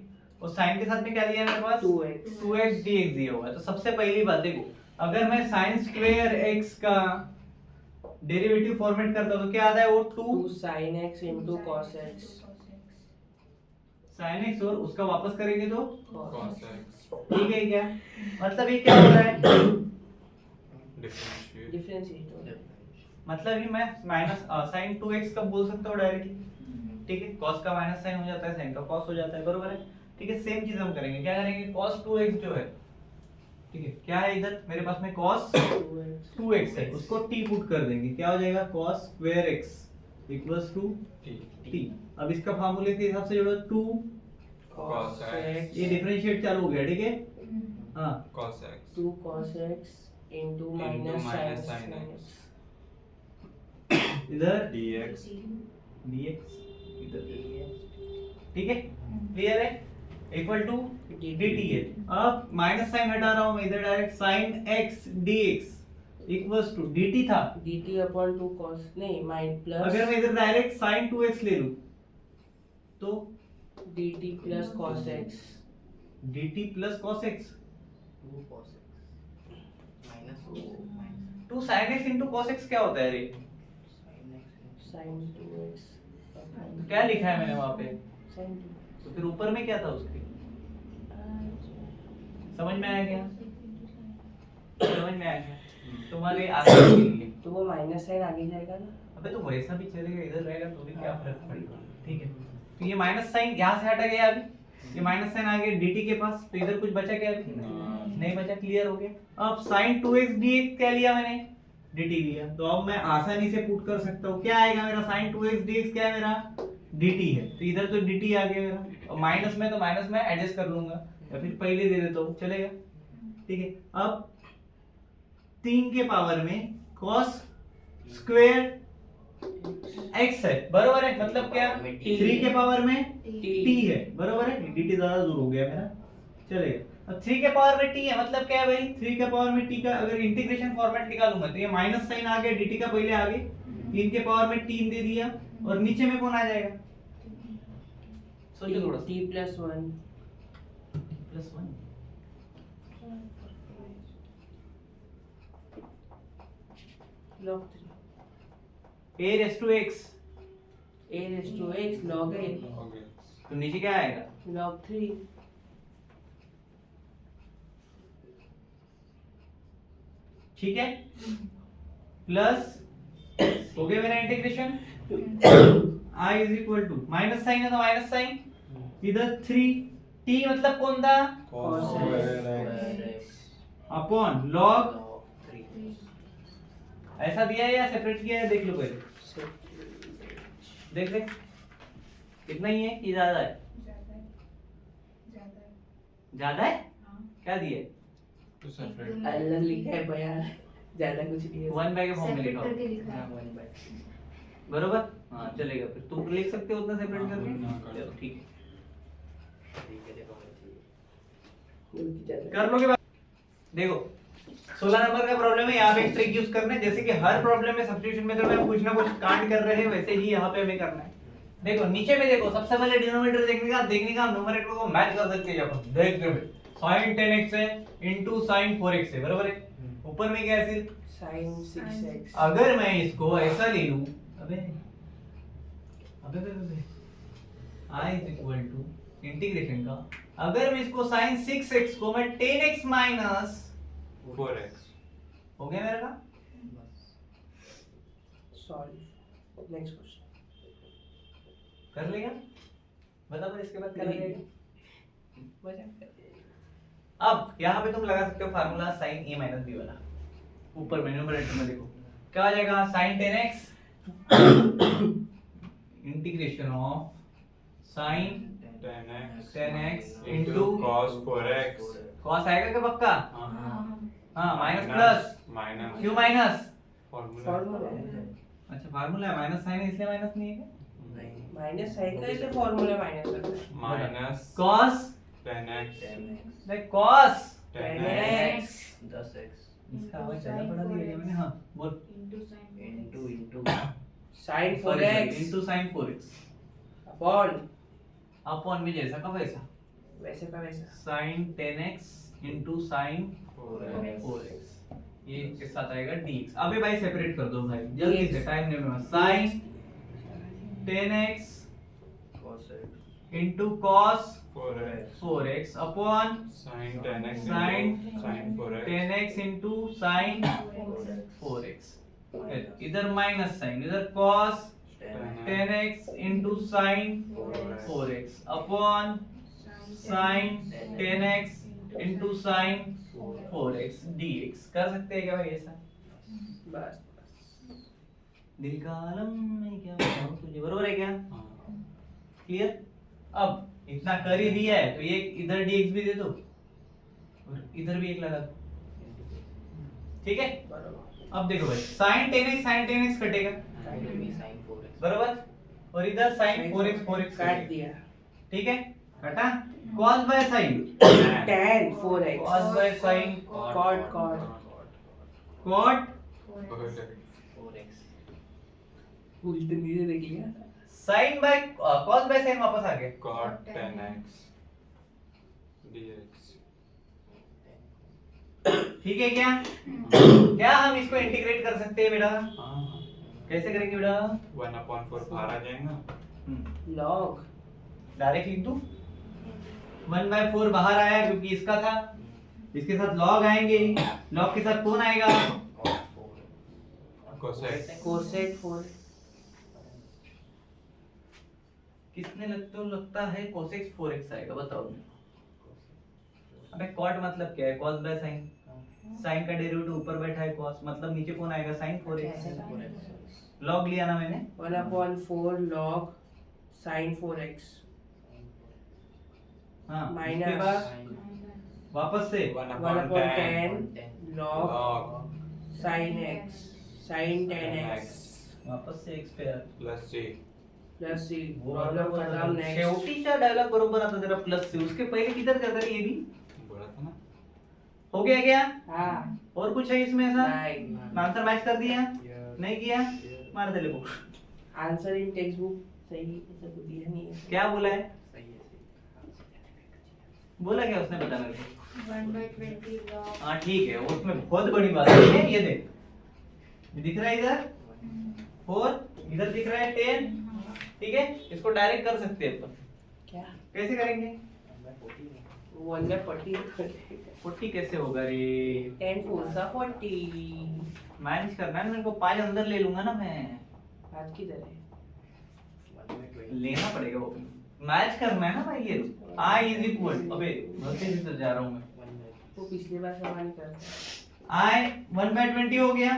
[SPEAKER 1] और sin के साथ में क्या दिया है मेरे पास,
[SPEAKER 3] 2x
[SPEAKER 1] 2x dx दिया हुआ है। तो सबसे पहली बात देखो, अगर मैं sin स्क्वायर x का डेरिवेटिव फॉर्मेट करता हूं तो क्या आता है, वो 2
[SPEAKER 3] 2 sin x into cos x
[SPEAKER 1] sin x, और उसका वापस करेंगे तो
[SPEAKER 3] cos
[SPEAKER 1] ठीक है क्या, मतलब ये क्या हो रहा है,
[SPEAKER 2] डिफरेंशिएट
[SPEAKER 3] डिफरेंशिएट हो
[SPEAKER 1] मतलब ये मैं माइनस sin 2x का बोल सकता हूँ डायरेक्टली, ठीक है, cos का माइनस साइन हो जाता है, sin का cos हो जाता है, बरोबर है, ठीक है। सेम चीज हम करेंगे, क्या करेंगे, cos 2x जो है, ठीक है, क्या है इधर मेरे पास में cos
[SPEAKER 3] 2x
[SPEAKER 1] 2x है, उसको t पुट कर देंगे, क्या हो जाएगा, cos square x equals to t। अब इसका फार्मूले के हिसाब से जोड़ो 2,
[SPEAKER 3] cos x
[SPEAKER 1] ये डिफरेंशिएट चालू हो गया, ठीक है, हाँ,
[SPEAKER 2] cos x
[SPEAKER 3] 2 cos x into minus sin x
[SPEAKER 1] इधर
[SPEAKER 2] dx
[SPEAKER 1] dx इधर, ठीक है, क्लियर है, इक्वल टू dt है। अब माइनस साइन हटा रहा हूं मैं, इधर direct sin x dx equals to dt था,
[SPEAKER 3] dt upon 2 cos नहीं माइन प्लस
[SPEAKER 1] अगर मैं इधर डायरेक्ट sin 2x ले लूं तो
[SPEAKER 3] dt plus cos x
[SPEAKER 1] dt plus cos x,
[SPEAKER 6] 2 cos x minus 2 minus
[SPEAKER 1] 2 sin x into cos x क्या होता है रे,
[SPEAKER 6] sin x
[SPEAKER 3] sin 2x
[SPEAKER 1] तो क्या लिखा है मैंने वहां पे,
[SPEAKER 3] sin
[SPEAKER 1] तो फिर ऊपर में क्या था उसके, समझ में आया क्या, समझ में आया क्या, तुम्हारे आसान के लिए।
[SPEAKER 3] तो वो माइनस साइन आगे जाएगा ना,
[SPEAKER 1] अबे तो वैसा भी चलेगा, इधर रहेगा तो भी क्या फर्क पड़ेगा, ठीक है। तो ये माइनस साइन यहाँ से हटा गया, अभी ये माइनस साइन आ गया dt के पास, तो इधर कुछ बचा क्या अभी, नहीं बचा, क्लियर हो गया। अब sin 2x dx क्या लिया मैंने, dt लिया, तो अब मैं आसानी से पुट कर सकता हूँ, क्या आएगा मेरा sin 2x dx क्या है मेरा, dt है, तो इधर तो dt आ गया मेरा, और माइनस में तो माइनस में एडजस्ट कर लूंगा, या फिर पहले दे देता हूँ, चलेगा, ठीक है। अब 3 के पावर में cos स्क्वायर x है, बरोबर है, मतलब क्या, 3 के पावर में t है, बरोबर है, dt ज्यादा दूर हो गया मेरा, चलेगा। अब 3 के पावर में t है, मतलब क्या है भाई, 3 के पावर में t का अगर इंटीग्रेशन फॉर्मेट निकालूंगा तो ये माइनस साइन आ गया, dt का पहले आगे, 3 के पावर में 3 दे दिया, और नीचे में कौन आ जाएगा, सोचो थोड़ा सा,
[SPEAKER 3] t plus 1
[SPEAKER 1] plus 1,
[SPEAKER 3] log 3
[SPEAKER 1] a raised to x,
[SPEAKER 3] a raised to x log a
[SPEAKER 2] okay
[SPEAKER 1] तो नीचे क्या आएगा,
[SPEAKER 3] log 3
[SPEAKER 1] ठीक है, प्लस हो गया मेरा integration, i is equal to minus sine है तो माइनस साइन, इधर 3 t मतलब कौन था,
[SPEAKER 3] cos
[SPEAKER 2] square
[SPEAKER 3] x
[SPEAKER 1] upon log
[SPEAKER 6] log 3
[SPEAKER 1] ऐसा दिया है या सेपरेट किया है, देख लो पहले, देख ले कितना ही है कि ज्यादा है,
[SPEAKER 5] ज्यादा है, ज्यादा है।
[SPEAKER 1] ज्यादा है,
[SPEAKER 5] हाँ।
[SPEAKER 1] क्या दिया है,
[SPEAKER 2] तो सेपरेट
[SPEAKER 3] अलग लिखा है भैया, ज्यादा कुछ नहीं है।
[SPEAKER 1] 1 के फॉर्म में
[SPEAKER 5] Separate
[SPEAKER 1] लिखा
[SPEAKER 5] करके
[SPEAKER 1] हो,
[SPEAKER 5] लिखा है।
[SPEAKER 6] 1/3
[SPEAKER 1] बरोबर, हाँ चलेगा, फिर तुम लिख सकते हो उतना सेपरेट
[SPEAKER 2] हाँ,
[SPEAKER 1] करके,
[SPEAKER 2] हाँ, कर
[SPEAKER 1] चलो
[SPEAKER 2] दो।
[SPEAKER 1] ठीक है,
[SPEAKER 3] उनकी ज्यादा।
[SPEAKER 1] कर लोगे बात? देखो 16 नंबर का प्रॉब्लम है, यहाँ पे एक ट्रिक यूज करना है, जैसे कि हर प्रॉब्लम में सब्स्टिट्यूशन मेथड में हम कुछ ना कुछ कांड कर रहे हैं, वैसे ही यहाँ पे हमें करना है। देखो नीचे में देखो, सबसे पहले डिनोमिनेटर देखने का न्यूमरेटर को मैच कर सकते हैं यहाँ पर, देख लो sin 10x है इनटू sin 4x है, बराबर है, ऊपर में क्या है सिर्फ
[SPEAKER 3] sin 6x।
[SPEAKER 1] अगर मैं इसको ऐसा ले लूं, अबे अबे अबे अबे I is equal to integration का, अगर मैं इसको sin 6x को मैं 10x माइनस
[SPEAKER 2] 4x
[SPEAKER 1] हो गया मेरा काम,
[SPEAKER 3] सॉल्व। Next question.
[SPEAKER 1] कर लेगा, बता पर इसके बाद कर लेगा। अब यहाँ पे तुम लगा सकते हो formula sin a minus b वाला, ऊपर में न्यूमरेटर में देखो क्या आ जाएगा, sin 10x integration of sin 10x into
[SPEAKER 2] cos 4x
[SPEAKER 1] cos आएगा क्या पक्का,
[SPEAKER 2] हाँ
[SPEAKER 1] हाँ माइनस प्लस,
[SPEAKER 2] माइनस
[SPEAKER 1] क्यों माइनस,
[SPEAKER 2] फॉर्मूला
[SPEAKER 3] फॉर्मूला है।
[SPEAKER 1] अच्छा फार्मूला है, माइनस साइन है इसलिए माइनस नहीं है क्या,
[SPEAKER 3] माइनस है का, इसे फॉर्मूला माइनस करना है।
[SPEAKER 2] Minus
[SPEAKER 1] cos
[SPEAKER 2] 10x
[SPEAKER 1] like cos
[SPEAKER 3] 10x
[SPEAKER 6] 10x
[SPEAKER 1] इसका आवाज ज्यादा पढ़ा दिया क्या मैंने, हाँ बोल,
[SPEAKER 5] Into sin 4x.
[SPEAKER 6] into
[SPEAKER 3] sin 4x
[SPEAKER 1] into sin 4x
[SPEAKER 3] upon,
[SPEAKER 1] upon में जैसा का वैसा
[SPEAKER 3] वैसे का वैसा,
[SPEAKER 1] sin 10x into sin
[SPEAKER 2] 4x
[SPEAKER 1] 4x, ये के साथ आएगा dx। अबे भाई सेपरेट कर दो भाई जल्दी से, टाइम नहीं है, sin 10x
[SPEAKER 6] cos x
[SPEAKER 1] into cos
[SPEAKER 2] 4x
[SPEAKER 1] 4x upon
[SPEAKER 2] sin 10x
[SPEAKER 1] sin
[SPEAKER 2] sin 4x
[SPEAKER 1] 10x into sin
[SPEAKER 6] 4x
[SPEAKER 1] 4x, इधर माइनस साइन, इधर cos 10x into sin 4x upon sin 10x into sin 4x dx। कर सकते हैं क्या भाई ऐसा,
[SPEAKER 3] बस।
[SPEAKER 1] दिल का आलम में क्या बताऊं तुझे, बरोबर है क्या,
[SPEAKER 2] हाँ
[SPEAKER 1] क्लियर। अब इतना कर ही दिया है तो ये इधर dx भी दे दो और इधर भी एक लगा दो, ठीक है।
[SPEAKER 3] बराबर।
[SPEAKER 1] अब देखो भाई sin 10x कटेगा,
[SPEAKER 6] sin 4x
[SPEAKER 1] बराबर, और इधर sin 4x
[SPEAKER 3] काट
[SPEAKER 1] कटेगा,
[SPEAKER 3] दिया।
[SPEAKER 1] ठीक है, कटा, cos by sin,
[SPEAKER 3] tan 4x
[SPEAKER 1] cos by sin,
[SPEAKER 3] cot cot
[SPEAKER 1] cot
[SPEAKER 6] 4x
[SPEAKER 3] उल्टे नीचे देख लिया।
[SPEAKER 1] sin by cos by sin वापस आ गए,
[SPEAKER 2] cot 10x dx
[SPEAKER 1] ठीक है क्या, क्या हम इसको इंटीग्रेट कर सकते हैं बेटा,
[SPEAKER 2] हाँ
[SPEAKER 1] कैसे करेंगे बेटा,
[SPEAKER 2] 1/4 बाहर आ जाएगा
[SPEAKER 3] log
[SPEAKER 1] डायरेक्ट लिख दूं, 1/4 बाहर आया क्योंकि इसका था, इसके साथ log आएंगे, log के साथ कौन आएगा,
[SPEAKER 6] cos 4
[SPEAKER 2] cosec
[SPEAKER 3] cosec 4
[SPEAKER 1] किसने लगता है cosec 4x आएगा, बताओ। अबे cot मतलब क्या है, cos by sin, sin का डेरिवेटिव ऊपर बैठा है cos, मतलब नीचे कौन आएगा sin 4x, log लिया ना मैंने,
[SPEAKER 3] 1/4 log sin 4x
[SPEAKER 1] हाँ
[SPEAKER 3] Minus
[SPEAKER 1] उसके बाद वापस से
[SPEAKER 3] 1/10 log
[SPEAKER 2] log
[SPEAKER 3] sin x sin 10x
[SPEAKER 1] वापस से x पे यार,
[SPEAKER 2] plus c
[SPEAKER 3] प्लस c
[SPEAKER 1] वो
[SPEAKER 3] प्रॉब्लम खत्म। नेक्स्ट
[SPEAKER 1] शेवटीचा डायलॉग बरोबर आता तेरा प्लस से, उसके पहले किधर करता है ये भी,
[SPEAKER 2] बोला था ना
[SPEAKER 1] हो गया क्या,
[SPEAKER 3] हाँ
[SPEAKER 1] और कुछ है इसमें ऐसा,
[SPEAKER 3] नहीं
[SPEAKER 1] आंसर मैच कर दिया, नहीं किया मार दे ले book,
[SPEAKER 3] answer in text book सही ऐसा कुछ दिया नहीं है।
[SPEAKER 1] क्या बोला है,
[SPEAKER 6] सही है
[SPEAKER 1] बोला क्या उसने, बता मेरे को,
[SPEAKER 5] 1/20 log
[SPEAKER 1] हाँ ठीक है, उसमें बहुत बड़ी बात है, ये देख ये दिख रहा है इधर 4, इधर दिख रहा है 10, ठीक है, इसको डायरेक्ट कर सकते हैं अपन,
[SPEAKER 3] क्या
[SPEAKER 1] कैसे करेंगे,
[SPEAKER 3] 1/40
[SPEAKER 1] 40 कैसे होगा रे,
[SPEAKER 3] 10 4 सा 40
[SPEAKER 1] मैनेज करना है ना मेरे को, 5 अंदर ले लूंगा ना मैं,
[SPEAKER 3] आज की तरह
[SPEAKER 1] लेना पड़ेगा वो, मैच करना है ना भाई, ये i इज इक्वल, अबे गलती से तो जा रहा हूं मैं,
[SPEAKER 3] वो पिछली बार समान ही करता है।
[SPEAKER 1] I 1/20 हो गया,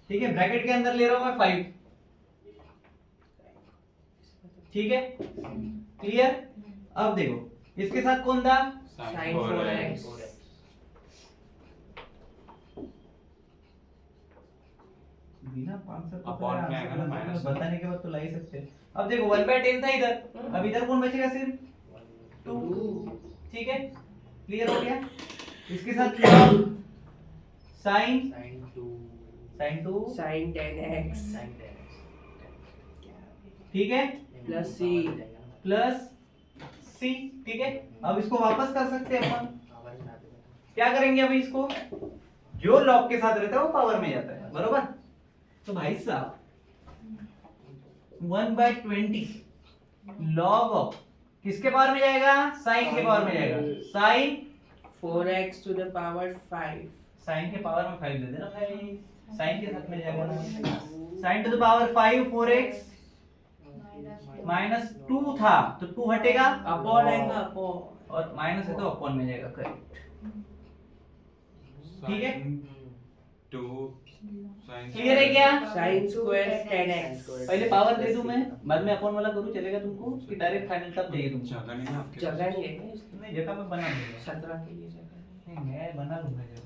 [SPEAKER 1] ठीक है, ब्रैकेट के अंदर ले रहा हूं मैं 5, ठीक है, क्लियर। अब देखो इसके साथ कौन था,
[SPEAKER 3] Sin 4x।
[SPEAKER 1] बिना 500
[SPEAKER 2] Upon में आएगा ना, minus में।
[SPEAKER 1] बताने के बाद तो ला ही सकते हैं। अब देखो 1/10 था इधर, अब इधर कौन बचेगा, सिर्फ 2, ठीक है, क्लियर हो गया। इसके साथ sign
[SPEAKER 6] Sin 2
[SPEAKER 1] sin 2,
[SPEAKER 3] Sin 10x
[SPEAKER 6] sin 10x
[SPEAKER 1] ठीक है,
[SPEAKER 3] Plus C।
[SPEAKER 1] प्लस सी, ठीक है। अब इसको वापस कर सकते हैं अपन, क्या करेंगे अभी इसको, जो लॉग के साथ रहता है वो पावर में जाता है, बरोबर। तो भाई साहब 1/20 लॉग ऑफ किसके पावर में जाएगा, साइन के पावर में जाएगा, sine
[SPEAKER 3] 4x to the power 5।
[SPEAKER 1] Sine के पावर में 5 दे देना भाई, साइन के साथ में जाएगा ना, sign to the power 5 4x minus 2 था तो 2 हटेगा,
[SPEAKER 3] अपॉन आएगा अपॉन।
[SPEAKER 1] और माइनस है तो अपॉन में जाएगा, करेक्ट, ठीक है।
[SPEAKER 2] टू sin
[SPEAKER 1] क्लियर है क्या,
[SPEAKER 3] Sin square 10x।
[SPEAKER 1] पहले पावर दे दूं मैं, बाद में अपॉन वाला करूं, चलेगा तुमको कि डायरेक्ट फाइनल तब चाहिए तुमको,
[SPEAKER 2] जगह नहीं है आपके
[SPEAKER 3] जगह नहीं है इसमें,
[SPEAKER 1] नहीं जगह मैं बना दूंगा,
[SPEAKER 3] 17 के लिए जगह है।
[SPEAKER 1] नहीं मैं बना लूंगा जगह।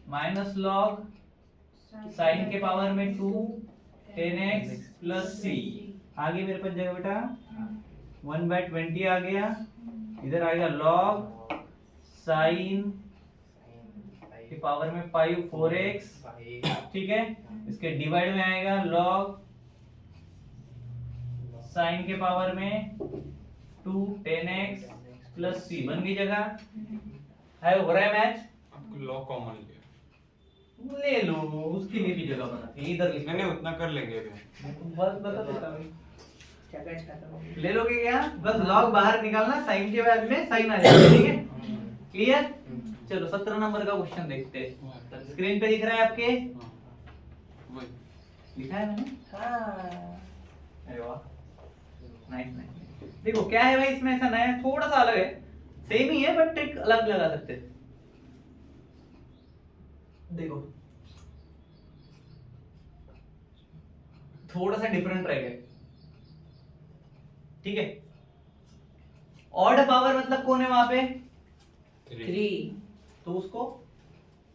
[SPEAKER 1] माइनस लॉग साइन के पावर में 2 10x प्लस सी, आगे मेरे पास जगह बेटा 1/20 आ गया, इधर आएगा लॉग साइन के पावर में 5 4x, ठीक है, इसके डिवाइड में आएगा लॉग साइन के पावर में 2 10x प्लस सी, बन गई जगह है, हो रहा है मैच,
[SPEAKER 2] आपको लॉग कॉमन लिया,
[SPEAKER 1] ले लो, उसके लिए भी जगह बना दी, इधर लिख
[SPEAKER 2] नहीं उतना कर लेंगे अभी।
[SPEAKER 1] बस बता देता हूं,
[SPEAKER 3] जगह खत्म हो गई।
[SPEAKER 1] ले लोगे क्या, बस लॉग बाहर निकालना, साइन के बाद में साइन आ जाएगा, ठीक है, क्लियर। चलो 17 नंबर का क्वेश्चन देखते हैं, स्क्रीन पे दिख रहा है आपके,
[SPEAKER 2] हाँ, वही
[SPEAKER 1] लिखा है मैंने,
[SPEAKER 3] हाँ
[SPEAKER 1] अरे वाह, नाइस नाइस। देखो क्या है भाई इसमें, ऐसा नया थोड़ा सा अलग है, सेम ही है बट एक अलग लगा सकते हैं। देखो थोड़ा सा डिफरेंट रहेगा, ठीक है। ऑड पावर मतलब कौन है वहां पे,
[SPEAKER 3] 3
[SPEAKER 1] तो उसको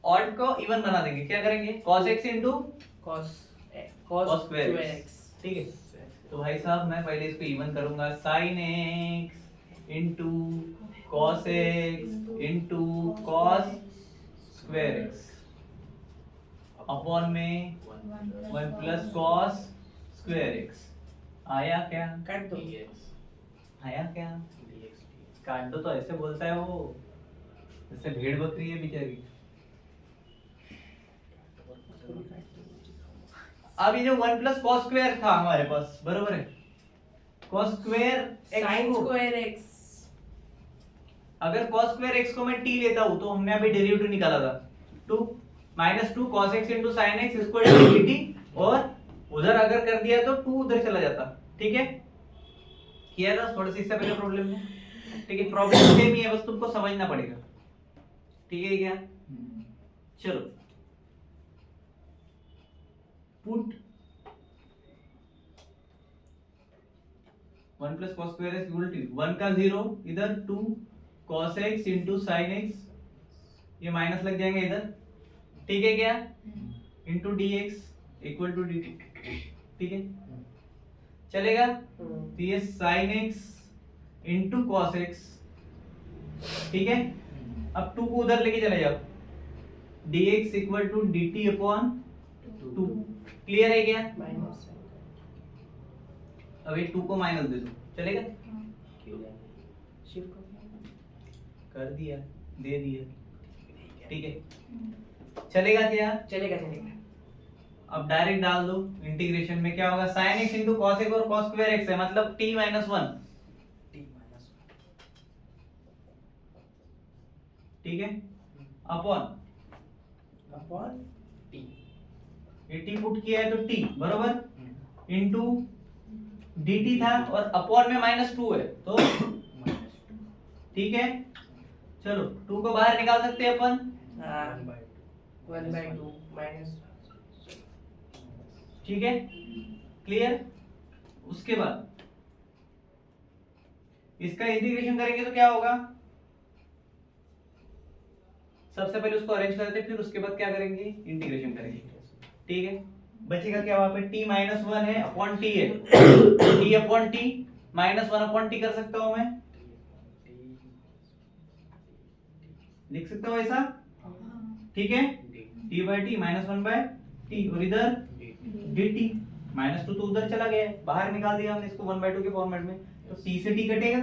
[SPEAKER 1] ऑड को इवन बना देंगे, क्या करेंगे, cos x into
[SPEAKER 3] cos
[SPEAKER 1] cos
[SPEAKER 3] square
[SPEAKER 1] square x, ठीक है। तो भाई साहब मैं पहले इसको इवन करूंगा, sin x into cos x into cos square x upon में 1 प्लस cos square x, आया क्या,
[SPEAKER 3] काट दो।
[SPEAKER 1] आया क्या, काट दो तो ऐसे बोलता है वो, जैसे भेड़ बकरी है बेचारी। अब ये जो 1 प्लस cos स्क्वायर था हमारे पास, बरोबर है, cos square
[SPEAKER 3] Sin square x।
[SPEAKER 1] अगर cos स्क्वायर x को मैं t लेता हूं तो हमने अभी डेरिवेटिव निकाला था 2 minus 2 cos x into sin x equal to dt, और उधर अगर कर दिया तो 2 उधर चला जाता, ठीक है, किया था थोड़ा सा इससे पहले प्रॉब्लम में, ठीक है, प्रॉब्लम सेम ही है, बस तुमको समझना पड़ेगा, ठीक है क्या। चलो put 1 plus cos square x equal to 1 का 0 इधर 2 cos x into sin x, ये माइनस लग जाएंगे इधर, ठीक है क्या, into dx equal to dt, ठीक है, चलेगा। तो ये sin x into cos x, ठीक है। अब 2 को उधर लेके चले जाओ, dx equal to dt upon 2, clear है क्या।
[SPEAKER 3] माइनस
[SPEAKER 1] अब ये 2 को माइनस दे दो, चलेगा,
[SPEAKER 3] शिफ्ट
[SPEAKER 1] कर दिया, दे दिया, ठीक है, चलेगा क्या।
[SPEAKER 3] चलेगा चलेगा।
[SPEAKER 1] अब डायरेक्ट डाल दो इंटीग्रेशन में, क्या होगा, sin x into cos x और cos स्क्वायर x है, मतलब t minus 1, ठीक है, अपॉन
[SPEAKER 3] अपॉन
[SPEAKER 1] ये t पुट किया है तो t बरोबर इनटू dt था और अपॉन में -2 है तो ठीक है। चलो 2 को बाहर निकाल सकते हैं अपन।
[SPEAKER 3] हाँ 1/2 माइनस
[SPEAKER 1] ठीक है, क्लियर। उसके बाद इसका इंटीग्रेशन करेंगे तो क्या होगा, सबसे पहले उसको अरेंज करते हैं, फिर उसके बाद क्या करेंगे, इंटीग्रेशन करेंगे। ठीक है, बचेगा क्या वहां पे, t माइनस 1 है अपॉन t है, t upon t minus 1 upon t कर सकता हूं मैं, लिख सकता हूं ऐसा। ठीक है, t by T minus 1 by T, और इधर dt माइनस 2 तो उधर चला गया है, बाहर निकाल दिया हमने इसको 1/2 के फॉर्मेट में, तो t से t कटेगा,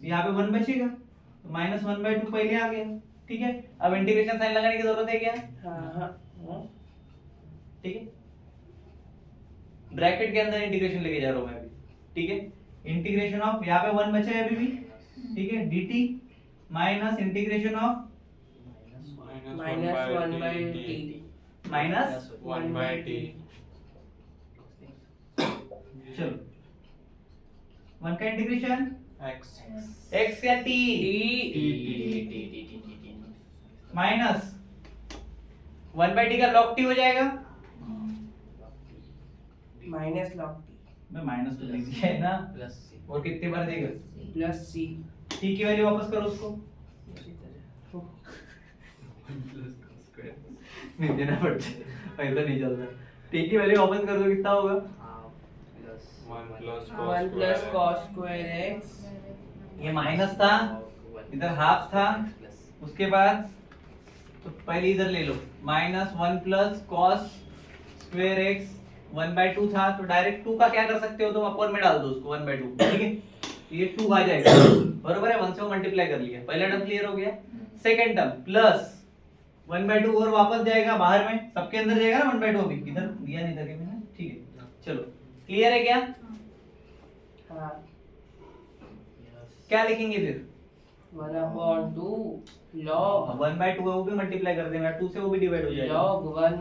[SPEAKER 1] यहाँ पे 1 बचेगा, तो माइनस 1/2 पहले आ गया। ठीक है, अब इंटीग्रेशन साइन लगाने की जरूरत है क्या,
[SPEAKER 3] हाँ
[SPEAKER 1] ठीक है, ब्रैकेट के अंदर इंटीग्रेशन लेके जा रहा हूं मैं अभी। ठीक है, इंटीग्रेशन ऑफ, यहाँ पे 1 बचा है अभी भी, ठीक है, dt minus integration of
[SPEAKER 3] minus 1/t
[SPEAKER 1] minus
[SPEAKER 2] 1/t।
[SPEAKER 1] चलो 1 का इंटीग्रेशन
[SPEAKER 2] x
[SPEAKER 1] x या t माइनस 1/t का log t हो जाएगा,
[SPEAKER 3] माइनस log
[SPEAKER 1] मैं माइनस तो लिख दिया है ना,
[SPEAKER 6] प्लस
[SPEAKER 1] और कितने बार देगा,
[SPEAKER 3] प्लस c
[SPEAKER 1] t की वैल्यू वापस करो उसको, नहीं देना पड़ता है, ऐसा नहीं चल रहा, t की वैल्यू वापस कर दो, कितना होगा,
[SPEAKER 6] plus
[SPEAKER 3] 1 plus cos square x
[SPEAKER 1] ये माइनस था, इधर हाफ था, उसके बाद तो पहले इधर ले लो, minus 1 plus cos square x 1/2 था, तो डायरेक्ट 2 का क्या कर सकते हो, तो अपर में डाल दो उसको 1/2, ठीक है, ये 2 आ जाएगा, बरोबर है, 1 से वो मल्टीप्लाई कर लिया, पहला टर्म क्लियर हो गया। सेकंड टर्म प्लस 1/2 और वापस जाएगा बाहर में, सबके अंदर जाएगा ना 1/2 अभी, इधर दिया नहीं था कि मैंने, ठीक है, चलो क्लियर है क्या,
[SPEAKER 3] हाँ
[SPEAKER 1] क्या लिखेंगे फिर,
[SPEAKER 3] 1/2 log
[SPEAKER 1] 1/2 है वो भी मल्टीप्लाई कर देना, 2 से वो भी डिवाइड हो जाएगा,
[SPEAKER 3] log 1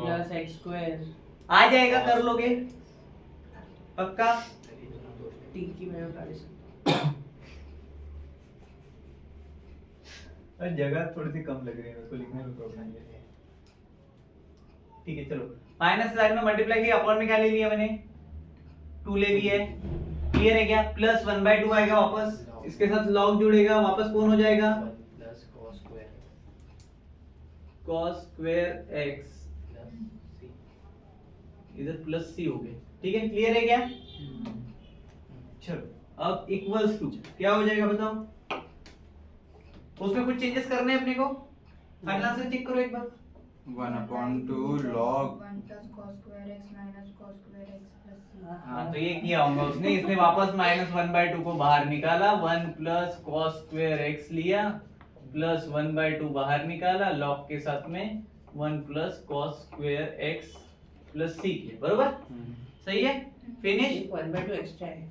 [SPEAKER 3] प्लस x स्क्वायर
[SPEAKER 1] आ जाएगा, कर लोगे पक्का,
[SPEAKER 3] t की वैल्यू डाल सकते
[SPEAKER 1] और जगह थोड़ी सी कम लग रही है उसको लिखने में प्रॉब्लम है, ठीक है, चलो माइनस साइड में मल्टीप्लाई किया, अपॉन में क्या ले लिया मैंने, 2 ले लिया है, क्लियर है क्या, प्लस 1/2 आएगा वापस, इसके साथ log जुड़ेगा, वापस कौन हो जाएगा,
[SPEAKER 6] plus cos square
[SPEAKER 1] cos square x, इधर प्लस c हो गए, ठीक है, क्लियर है क्या, चलो अब इक्वल्स टू क्या हो जाएगा बताओ, उसमें कुछ चेंजेस करने हैं अपने को, फाइनल आंसर चेक करो एक बार,
[SPEAKER 2] 1/2 log
[SPEAKER 5] 1 plus cos square x minus cos square x plus
[SPEAKER 1] हाँ तो ये किया होगा उसने, इसने वापस माइनस 1/2 को बाहर निकाला, 1 प्लस कॉस स्क्वायर एक्स लिया, प्लस 1/2 बाहर निकाला, लॉग के साथ में 1 plus cos square x plus C किया, बरोबर, सही है, फिनिश।
[SPEAKER 3] 1/2 एक्स्ट्रा है,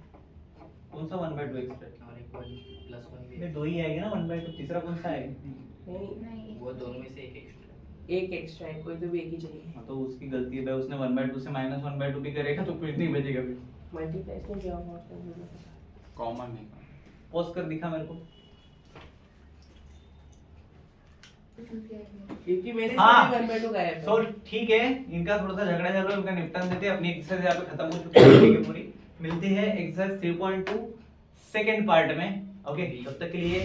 [SPEAKER 1] कौन सा 1/2 एक्स्ट्रा,
[SPEAKER 6] और एक 1 प्लस 1 भी
[SPEAKER 1] ये दो ही आएगा ना 1/2, तीसरा कौन सा है,
[SPEAKER 3] नहीं
[SPEAKER 5] नहीं
[SPEAKER 6] वो दोनों में से एक एक्स्ट्रा
[SPEAKER 3] एक एक्स्ट्रा है, कोई तो भी एक ही चाहिए,
[SPEAKER 1] हाँ, तो उसकी गलती है भाई, उसने 1/2 से माइनस 1/2 भी करेगा तो कुछ नहीं बचेगा फिर,
[SPEAKER 3] मल्टीप्लाई इसमें क्या होगा उसका बोलो।
[SPEAKER 2] कॉमन नहीं
[SPEAKER 1] पॉज कर दिखा मेरे को,
[SPEAKER 3] क्योंकि मेरे
[SPEAKER 1] हाँ।
[SPEAKER 3] सामने 1/2 गायब है,
[SPEAKER 1] सो ठीक है, इनका थोड़ा सा झगड़ा चल रहा है, उनका निपटान देते हैं, अपनी एक्सरसाइज यहाँ पे खत्म हो चुकी है, ठीक है, पूरी मिलती है एक्सरसाइज 3.2 सेकंड पार्ट में, ओके, तब तक के लिए